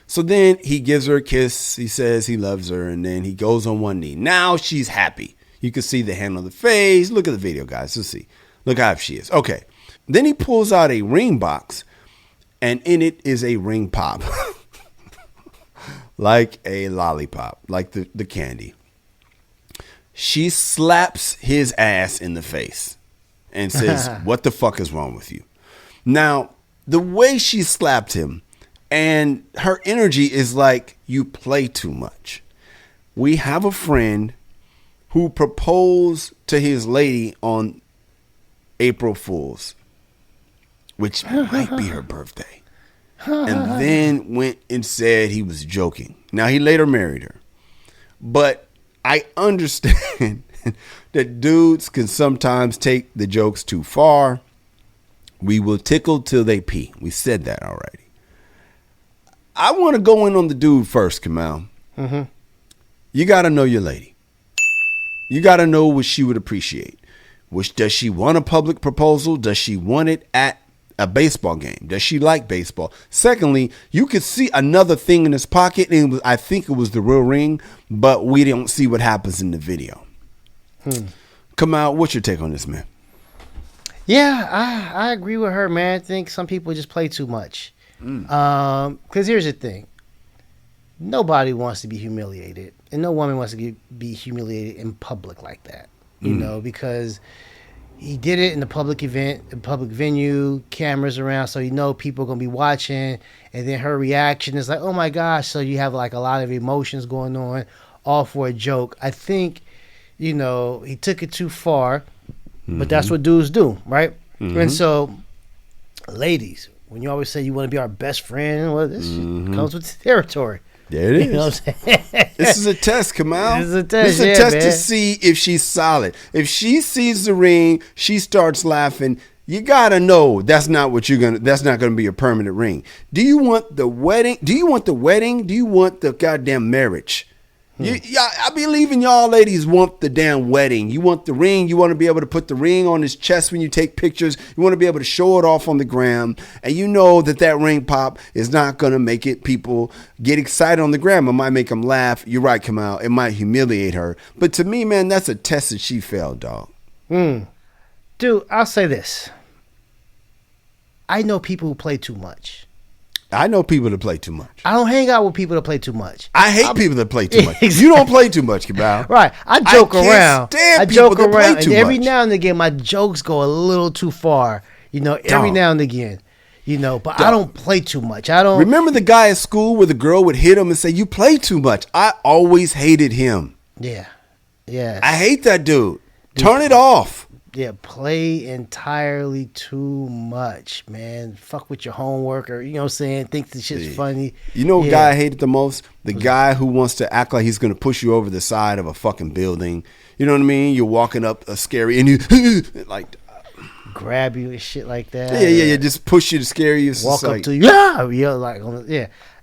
So then he gives her a kiss. He says he loves her, and then he goes on one knee. Now she's happy. You can see the hand on the face. Look at the video, guys. Let's see. Look how happy she is. Okay. Then he pulls out a ring box, and in it is a ring pop. Like a lollipop, like the candy. She slaps his ass in the face and says, what the fuck is wrong with you? Now, the way she slapped him, and her energy is like, you play too much. We have a friend who proposed to his lady on April Fool's, which might be her birthday. And then went and said he was joking. Now, he later married her. But I understand that dudes can sometimes take the jokes too far. We will tickle till they pee. We said that already. I want to go in on the dude first, Kamal. Mm-hmm. You got to know your lady. You got to know what she would appreciate. Does she want a public proposal? Does she want it at a baseball game? Does she like baseball? Secondly, you could see another thing in his pocket, and I think it was the real ring, but we don't see what happens in the video. Kamal, what's your take on this, man? Yeah, I agree with her, man. I think some people just play too much. Because here's the thing. Nobody wants to be humiliated, and no woman wants to be humiliated in public like that. Because he did it in a public event, a public venue, cameras around, so people are going to be watching, and then her reaction is like, oh my gosh, so you have like a lot of emotions going on, all for a joke. I think, he took it too far, but that's what dudes do, right? And so, ladies, when you always say you want to be our best friend, well, this shit comes with the territory. There it is. You know what I'm saying? This is a test, Kamal. This is a test. This is a test to see if she's solid. If she sees the ring, she starts laughing. You gotta know that's not gonna be a permanent ring. Do you want the wedding? Do you want the goddamn marriage? I believe in y'all ladies want the damn wedding. You want the ring. You want to be able to put the ring on his chest when you take pictures. You want to be able to show it off on the gram. And you know that ring pop is not going to make people get excited on the gram. It might make them laugh. You're right, Kamal. It might humiliate her. But to me, man, that's a test that she failed, dog. Dude, I'll say this. I know people who play too much. I know people that play too much. I don't hang out with people that play too much. I hate people that play too much. You don't play too much, Cabal. Right. I joke around. I joke around. And every now and again, my jokes go a little too far. Every now and again. But I don't play too much. I don't. Remember the guy at school where the girl would hit him and say, "You play too much." I always hated him. Yeah. Yeah. I hate that dude. Turn it off. Yeah, play entirely too much, man. Fuck with your homework or, you know what I'm saying, think the shit's funny. You know what guy I hated the most? The guy who wants to act like he's going to push you over the side of a fucking building. You know what I mean? You're walking up a scary and you like grab you and shit like that. Yeah. Just push you to scare you. It's walk up like, to you. Yeah.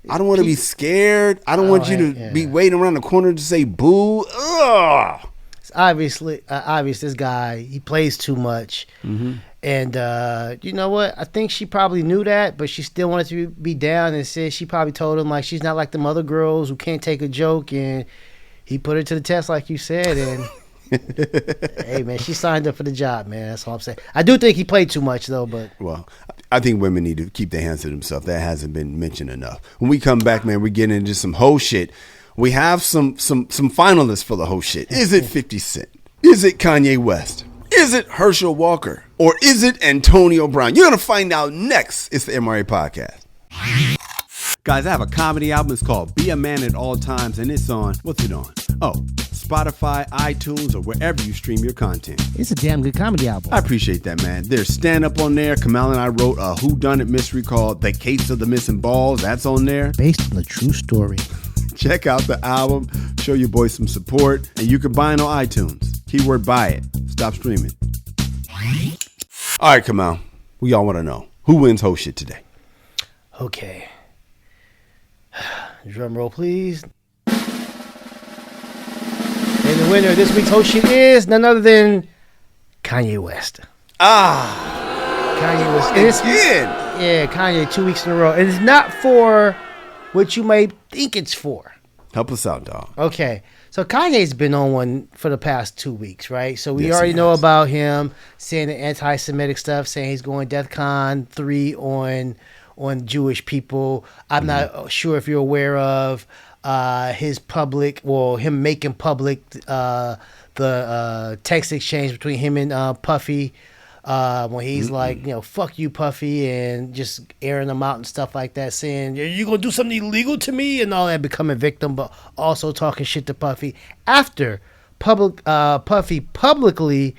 I don't want to be scared. I don't want you to be waiting around the corner to say boo. Ugh. It's obvious this guy, he plays too much. Mm-hmm. And you know what? I think she probably knew that, but she still wanted to be down and said she probably told him like she's not like them other girls who can't take a joke, and he put her to the test like you said, and hey man, she signed up for the job, man. That's all I'm saying. I do think he played too much though, but I think women need to keep their hands to themselves. That hasn't been mentioned enough. When we come back, man, we're getting into some whole shit. We have some finalists for the whole shit. Is it 50 Cent? Is it Kanye West? Is it Herschel Walker? Or is it Antonio Brown? You're going to find out next. It's the MRA Podcast. Guys, I have a comedy album. It's called Be a Man at All Times, and it's on, what's it on? Oh, Spotify, iTunes, or wherever you stream your content. It's a damn good comedy album. I appreciate that, man. There's stand-up on there. Kamal and I wrote a whodunit mystery called The Case of the Missing Balls. That's on there. Based on a true story. Check out the album, show your boy some support, and you can buy it on iTunes. Keyword buy it. Stop streaming. All right, Kamal. We all want to know, who wins whole shit today? Okay. Drum roll, please. And the winner of this week's whole shit is none other than Kanye West. Kanye West. Again? Yeah, Kanye 2 weeks in a row. And it's not for what you may think it's for. Help us out, dog. Okay. So Kanye's been on one for the past 2 weeks, right? So we already know about him saying the anti-Semitic stuff, saying he's going DEFCON 3 on Jewish people. I'm not sure if you're aware of him making public the text exchange between him and Puffy. When he's like, fuck you, Puffy, and just airing them out and stuff like that, saying, you going to do something illegal to me and all that, becoming a victim, but also talking shit to Puffy. After Puffy publicly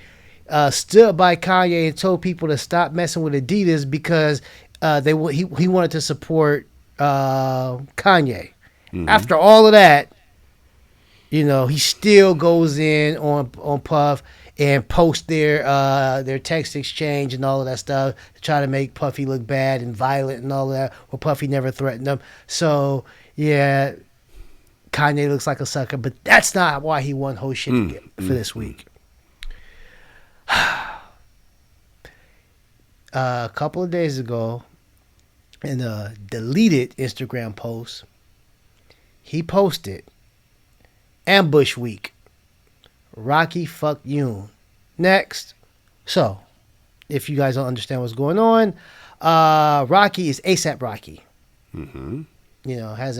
stood by Kanye and told people to stop messing with Adidas because he wanted to support Kanye. Mm-hmm. After all of that, he still goes in on Puff and post their text exchange and all of that stuff to try to make Puffy look bad and violent and all of that, where Puffy never threatened him. So, yeah, Kanye looks like a sucker, but that's not why he won whole shit for this week. A couple of days ago, in a deleted Instagram post, he posted, Ambush Week. Rocky fucked Yoon. Next. So, if you guys don't understand what's going on, Rocky is ASAP Rocky. Mm-hmm. Has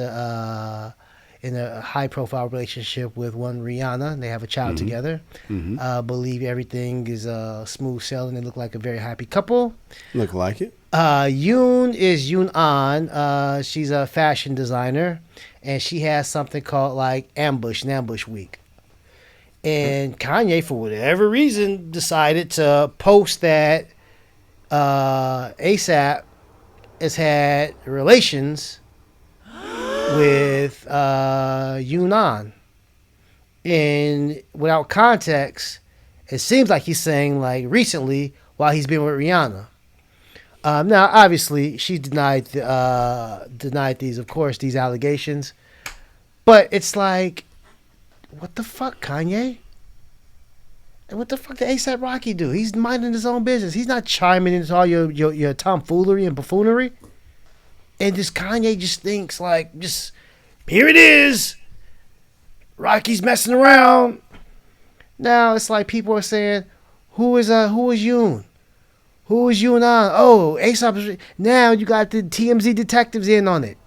in a high profile relationship with one Rihanna. They have a child together. Mm-hmm. Believe everything is smooth sailing. They look like a very happy couple. Look like it. Yoon is Yoon An. She's a fashion designer, and she has something called like Ambush Week. And Kanye, for whatever reason, decided to post that ASAP has had relations with Yunnan. And without context, it seems like he's saying like recently while he's been with Rihanna. Now, obviously, she denied these, of course, these allegations. But it's like, what the fuck, Kanye? And what the fuck did ASAP Rocky do? He's minding his own business. He's not chiming into all your tomfoolery and buffoonery. And just Kanye just thinks like, just here it is. Rocky's messing around. Now it's like people are saying, who is Yoon? Who is you and I? Oh, Aesop is... Now you got the TMZ detectives in on it.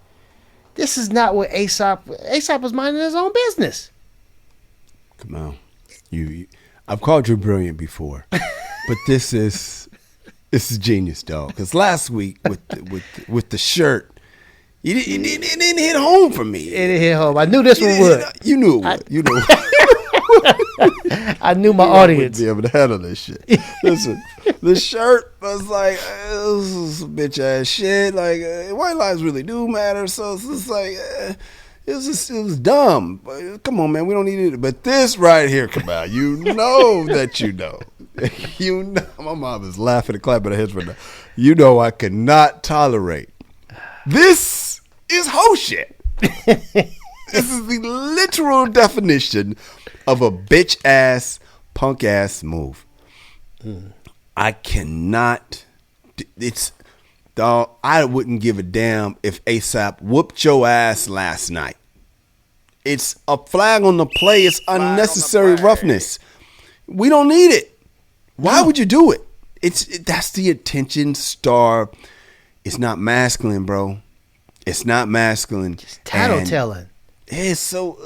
This is not what Aesop was minding his own business. Come on. I've called you brilliant before. But this is genius, dog. Because last week with the shirt, it didn't hit home for me. It didn't hit home. I knew this one would. You knew it would. You knew it. I knew my audience. I wouldn't be able to handle this shit. Listen, the shirt was like, this is some bitch ass shit. Like, white lives really do matter. So it's just like, it was dumb. Come on, man, we don't need it. But this right here, come out. You know that you know. You know, my mom is laughing and clapping her hands right now. You know I cannot tolerate. This is hoe shit. This is the literal definition of a bitch ass, punk ass move. I cannot. Dog, I wouldn't give a damn if ASAP whooped your ass last night. It's a flag on the play. It's unnecessary roughness. We don't need it. Why would you do it? That's the attention star. It's not masculine, bro. It's not masculine. Just tattletelling. It's so.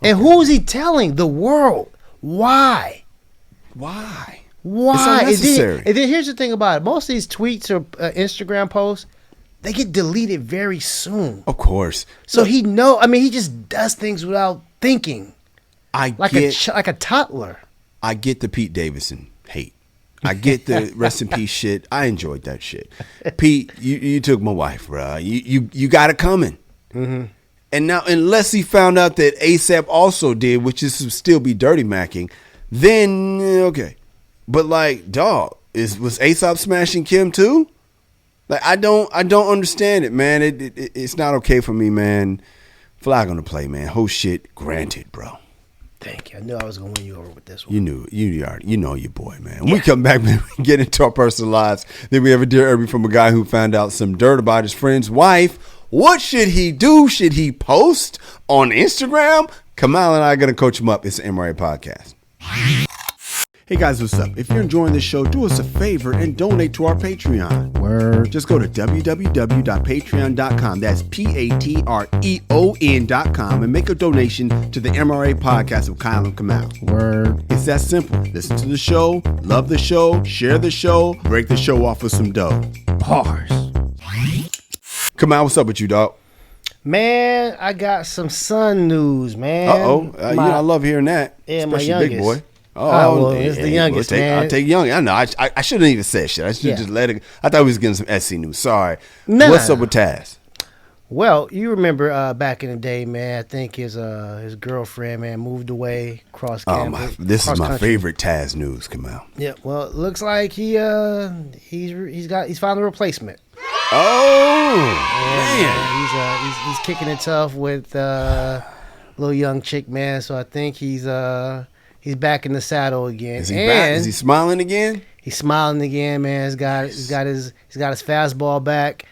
And who's he telling? The world. Why? Why? It's unnecessary. And then here's the thing about it. Most of these tweets or Instagram posts, they get deleted very soon. Of course. So he just does things without thinking. Like a toddler. I get the Pete Davidson hate. I get the rest in peace shit. I enjoyed that shit. Pete, you took my wife, bro. You got it coming. Mm-hmm. And now, unless he found out that ASAP also did, which is to still be dirty macking, then okay. But like, dog, was ASAP smashing Kim too? Like, I don't understand it, man. It's not okay for me, man. Flag on the play, man. Whole shit granted, bro. Thank you. I knew I was gonna win you over with this one. You knew. You know your boy, man. When we come back, man, we get into our personal lives. Then we have a Dear Erby from a guy who found out some dirt about his friend's wife. What should he do? Should he post on Instagram? Kamal and I are going to coach him up. It's an MRA podcast. Hey guys, what's up? If you're enjoying this show, do us a favor and donate to our Patreon. Word. Just go to www.patreon.com. That's Patreon.com and make a donation to the MRA podcast with Kyle and Kamal. Word. It's that simple. Listen to the show, love the show, share the show, break the show off with some dough. Bars. Kamal, what's up with you, dog? Man, I got some son news, man. I love hearing that. Yeah, especially my youngest. Big boy. It's the youngest, man. I'll take young. I know. I shouldn't even say shit. I should just let it. I thought we was getting some SC news. Sorry. What's up with Taz? Well, you remember back in the day, man. I think his girlfriend, man, moved away cross campus. This is my favorite Taz news. Kamal. Yeah. Well, it looks like he's found a replacement. Oh man, he's kicking it tough with little young chick, man. So I think he's back in the saddle again. Is he back? Is he smiling again? He's smiling again, man. He's got his fastball back.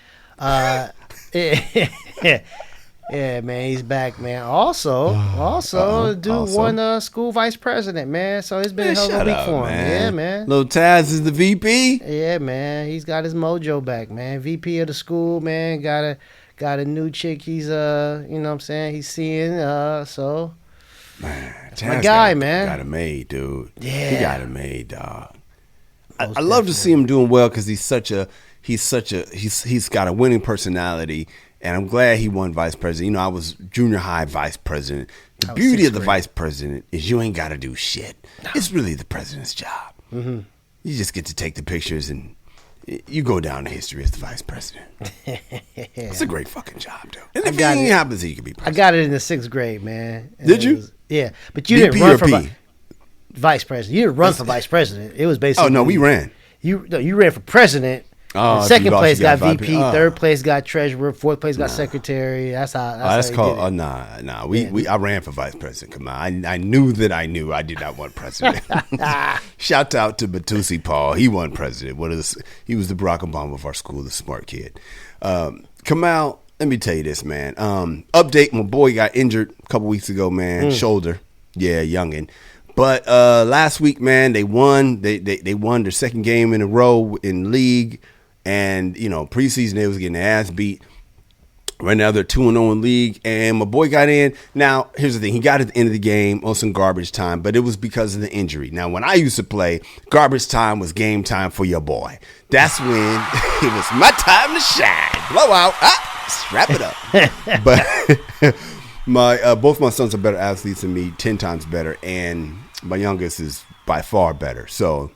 Yeah, man, he's back, man. Also, dude won school vice president, man. So it's been a hell of a week for him. Man. Yeah, man. Little Taz is the VP. Yeah, man. He's got his mojo back, man. VP of the school, man. Got a new chick. He's you know what I'm saying, he's seeing. So, man, Taz my guy, man. Got it made, dude. Yeah, he got it made, dog. I love to see him doing well because he's got a winning personality. And I'm glad he won vice president. You know, I was junior high vice president. The beauty of the vice president is you ain't got to do shit. No. It's really the president's job. Mm-hmm. You just get to take the pictures and you go down to history as the vice president. It's a great fucking job, dude. And if anything happens, he could be president. I got it in the 6th grade, man. And did you? Yeah. But you didn't run for vice president. You didn't run for vice president. It was basically. Oh, no, we ran. You ran for president. Oh, second place got VP, third place got treasurer, fourth place got secretary. That's how. That's called. I ran for vice president. Come on, I knew that I did not want president. Shout out to Batusi Paul. He won president. He was the Barack Obama of our school, the smart kid. Kamal, let me tell you this, man. Update: my boy got injured a couple weeks ago, man. Shoulder, yeah, youngin'. But last week, man, they won. They won their second game in a row in league. And, preseason, they was getting their ass beat. Right now, they're 2-0 in league. And my boy got in. Now, here's the thing. He got at the end of the game on some garbage time, but it was because of the injury. Now, when I used to play, garbage time was game time for your boy. That's when it was my time to shine. Blowout. Wrap it up. But both my sons are better athletes than me, 10 times better. And my youngest is by far better. So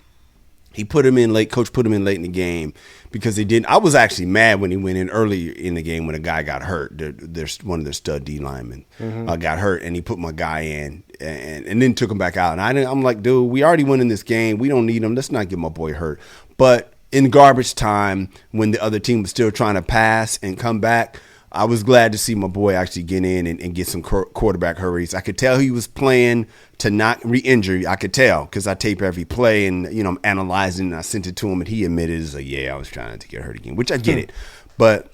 he put him in late. Coach put him in late in the game because he didn't. I was actually mad when he went in early in the game when a guy got hurt. There's one of their stud D linemen got hurt, and he put my guy in and then took him back out. And I'm like, dude, we already won in this game. We don't need him. Let's not get my boy hurt. But in garbage time, when the other team was still trying to pass and come back, I was glad to see my boy actually get in and get some quarterback hurries. I could tell he was playing to not re-injure. I could tell because I tape every play and, I'm analyzing and I sent it to him and he admitted, I was trying to get hurt again, which I get it. But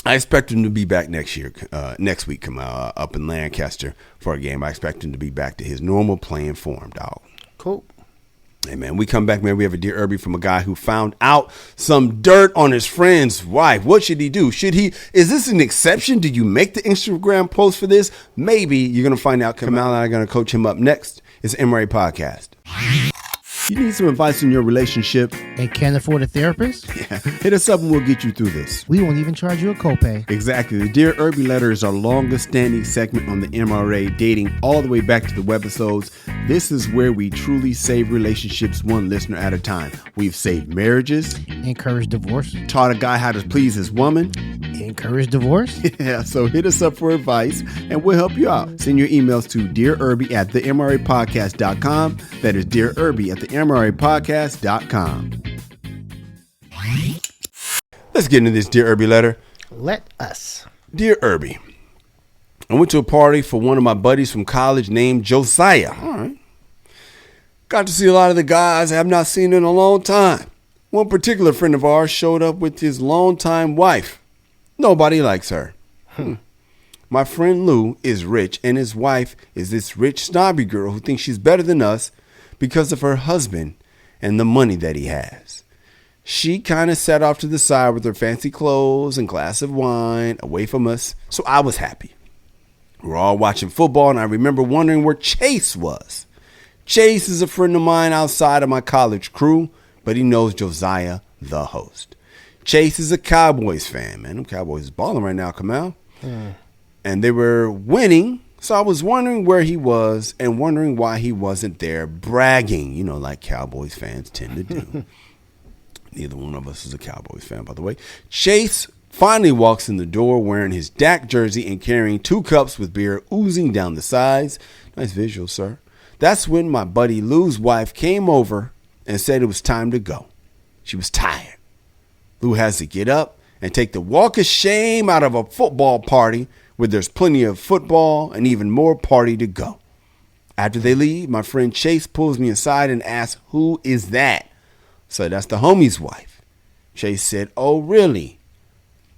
I expect him to be back next week, come up in Lancaster for a game. I expect him to be back to his normal playing form, dog. Cool. Hey, man, we come back, man. We have a Dear Erby from a guy who found out some dirt on his friend's wife. What should he do? Is this an exception? Do you make the Instagram post for this? Maybe. You're going to find out. Kamal and I are going to coach him up next. It's MRA Podcast. You need some advice in your relationship and can't afford a therapist? Yeah. Hit us up and we'll get you through this. We won't even charge you a copay. Exactly. The Dear Erby letter is our longest standing segment on the MRA, dating all the way back to the webisodes. This is where we truly save relationships one listener at a time. We've saved marriages. Encouraged divorce. Taught a guy how to please his woman. Encouraged divorce. Yeah, so hit us up for advice and we'll help you out. Send your emails to dearerby@themrapodcast.com. That is Dear Erby at themrapodcast.com. Let's get into this Dear Erby letter. Let us. Dear Erby, I went to a party for one of my buddies from college named Josiah. All right. Got to see a lot of the guys I have not seen in a long time. One particular friend of ours showed up with his longtime wife. Nobody likes her. My friend Lou is rich, and his wife is this rich, snobby girl who thinks she's better than us because of her husband and the money that he has. She kind of sat off to the side with her fancy clothes and glass of wine away from us, so I was happy. We were all watching football, and I remember wondering where Chase was. Chase is a friend of mine outside of my college crew, but he knows Josiah, the host. Chase is a Cowboys fan, man. Them Cowboys is balling right now, Kamal. And they were winning, so I was wondering where he was and wondering why he wasn't there bragging, like Cowboys fans tend to do. Neither one of us is a Cowboys fan, by the way. Chase finally walks in the door wearing his Dak jersey and carrying 2 cups with beer oozing down the sides. Nice visual, sir. That's when my buddy Lou's wife came over and said it was time to go. She was tired. Lou has to get up and take the walk of shame out of a football party where there's plenty of football and even more party to go. After they leave, my friend Chase pulls me aside and asks, "Who is that?" So that's the homie's wife. Chase said, "Oh, really?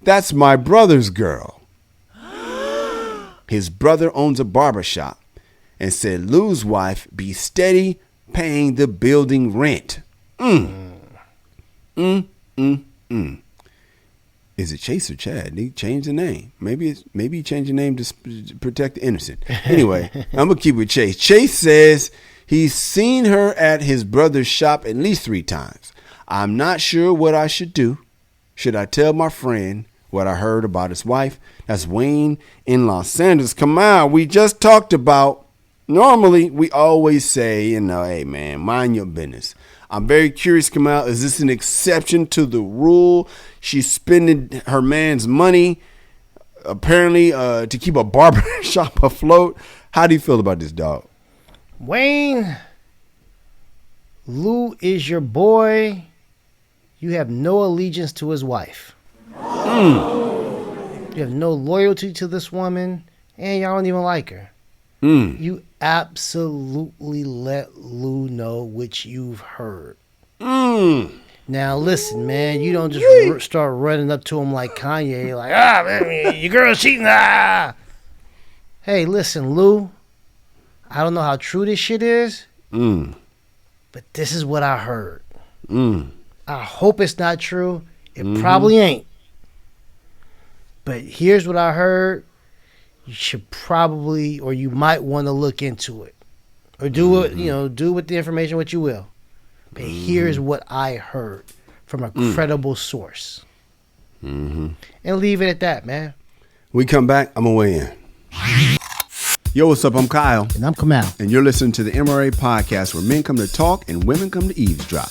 That's my brother's girl." His brother owns a barbershop and said Lou's wife be steady paying the building rent. Is it Chase or Chad? He changed the name. Maybe he changed the name to protect the innocent. Anyway, I'm going to keep with Chase. Chase says he's seen her at his brother's shop at least 3 times. I'm not sure what I should do. Should I tell my friend what I heard about his wife? That's Wayne in Los Angeles. Come on, we just talked about. Normally, we always say, hey, man, mind your business. I'm very curious, Kamal. Is this an exception to the rule? She's spending her man's money, apparently, to keep a barber shop afloat. How do you feel about this, dog? Wayne, Lou is your boy. You have no allegiance to his wife. You have no loyalty to this woman, and y'all don't even like her. You absolutely let Lou know what you've heard. Now listen, man, you don't just start running up to him like Kanye, like, man, your girl's cheating. Hey, listen, Lou, I don't know how true this shit is. But this is what I heard. Mm. I hope it's not true. It probably ain't. But here's what I heard. You should probably, or you might want to look into it. Or do it, do with the information what you will. But here's what I heard from a credible source. And leave it at that, man. We come back, I'm going to weigh in. Yo, what's up? I'm Kyle. And I'm Kamal. And you're listening to the MRA podcast where men come to talk and women come to eavesdrop.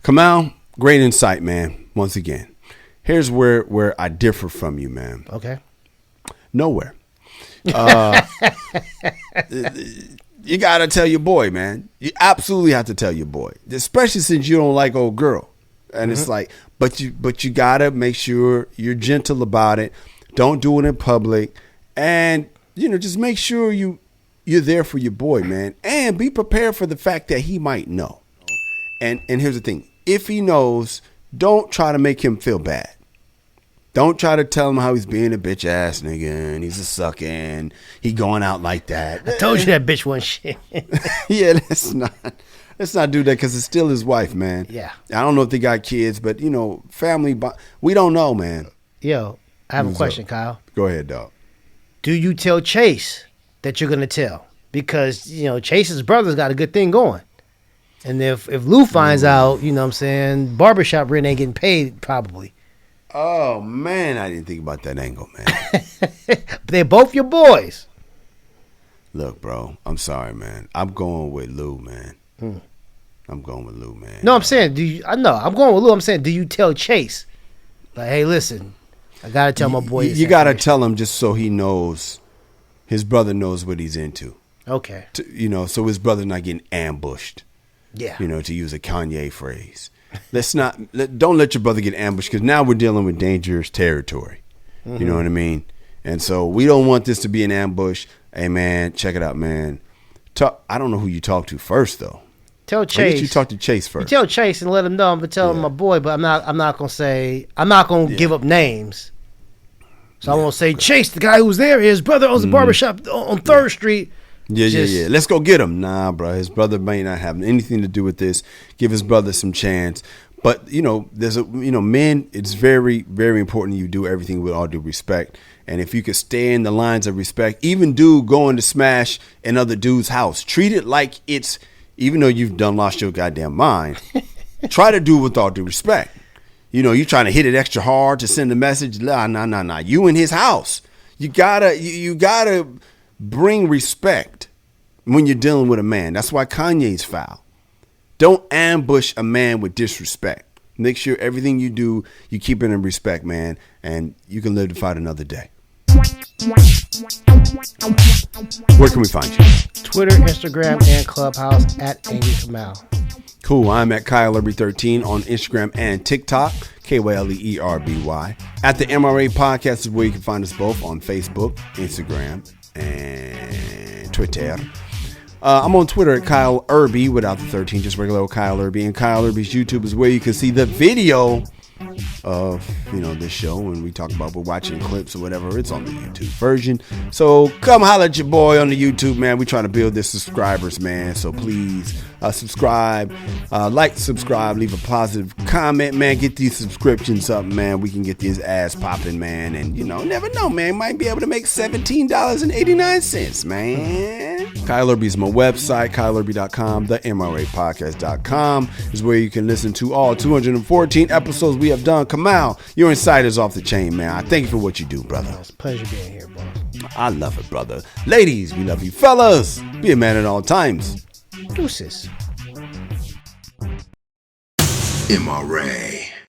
Kamal, great insight, man. Once again. Here's where I differ from you, man. Okay. Nowhere. You got to tell your boy, man. You absolutely have to tell your boy. Especially since you don't like old girl. And it's like, but you got to make sure you're gentle about it. Don't do it in public. And, just make sure you're there for your boy, man. And be prepared for the fact that he might know. And here's the thing. If he knows, don't try to make him feel bad. Don't try to tell him how he's being a bitch ass nigga and he's a sucker and he going out like that. I told you that bitch wasn't shit. Yeah, let's not do that because it's still his wife, man. Yeah. I don't know if they got kids, but, family, we don't know, man. Yo, I have a question, Kyle. Go ahead, dog. Do you tell Chase that you're going to tell? Because, Chase's brother's got a good thing going. And if Lou finds out, barbershop rent ain't getting paid probably. Oh, man, I didn't think about that angle, man. They're both your boys. Look, bro, I'm sorry, man. I'm going with Lou, man. I'm going with Lou, man. No, I'm saying, I'm going with Lou. I'm saying, do you tell Chase? Like, hey, listen, I got to tell my boy. You got to tell him just so he knows, his brother knows what he's into. Okay. So his brother's not getting ambushed. Yeah. To use a Kanye phrase. Don't let your brother get ambushed because now we're dealing with dangerous territory. You know what I mean? And so we don't want this to be an ambush. Hey, man, check it out, man. I don't know who you talk to first, though. Tell Chase. You talk to Chase first. You tell Chase and let him know. I'm gonna tell him my boy, but I'm not gonna give up names. So I won't say Chase, the guy who was there, his brother owns a barbershop on 3rd Street. Yeah. Let's go get him. Nah, bro. His brother may not have anything to do with this. Give his brother some chance. But, there's men, it's very, very important you do everything with all due respect. And if you could stay in the lines of respect, even dude going to smash another dude's house, treat it like it's, even though you've done lost your goddamn mind, try to do it with all due respect. You're trying to hit it extra hard to send a message. Nah. You in his house. You gotta bring respect when you're dealing with a man. That's why Kanye's foul. Don't ambush a man with disrespect. Make sure everything you do, you keep it in respect, man, and you can live to fight another day. Where can we find you? Twitter, Instagram, and Clubhouse at Angry Kamal. Cool. I'm at Kyle Erby 13 on Instagram and TikTok. KYLEERBY. At the MRA podcast is where you can find us both on Facebook, Instagram, and Twitter. I'm on Twitter at Kyle Erby without the 13, just regular old Kyle Erby. And Kyle Erby's YouTube is where you can see the video of this show when we talk about we're watching clips or whatever. It's on the YouTube version. So come holler at your boy on the YouTube, man. We trying to build this subscribers, man. So please subscribe, subscribe, leave a positive comment, man. Get these subscriptions up, man. We can get these ass popping, man. And never know, man. Might be able to make $17.89, man. Kyle Erby is my website, KyleErby.com. The MRApodcast.com is where you can listen to all 214 episodes we have done. Kamal, your insight is off the chain, man. I thank you for what you do, brother. It's a pleasure being here, bro. I love it, brother. Ladies, we love you. Fellas, be a man at all times. Deuces. MRA.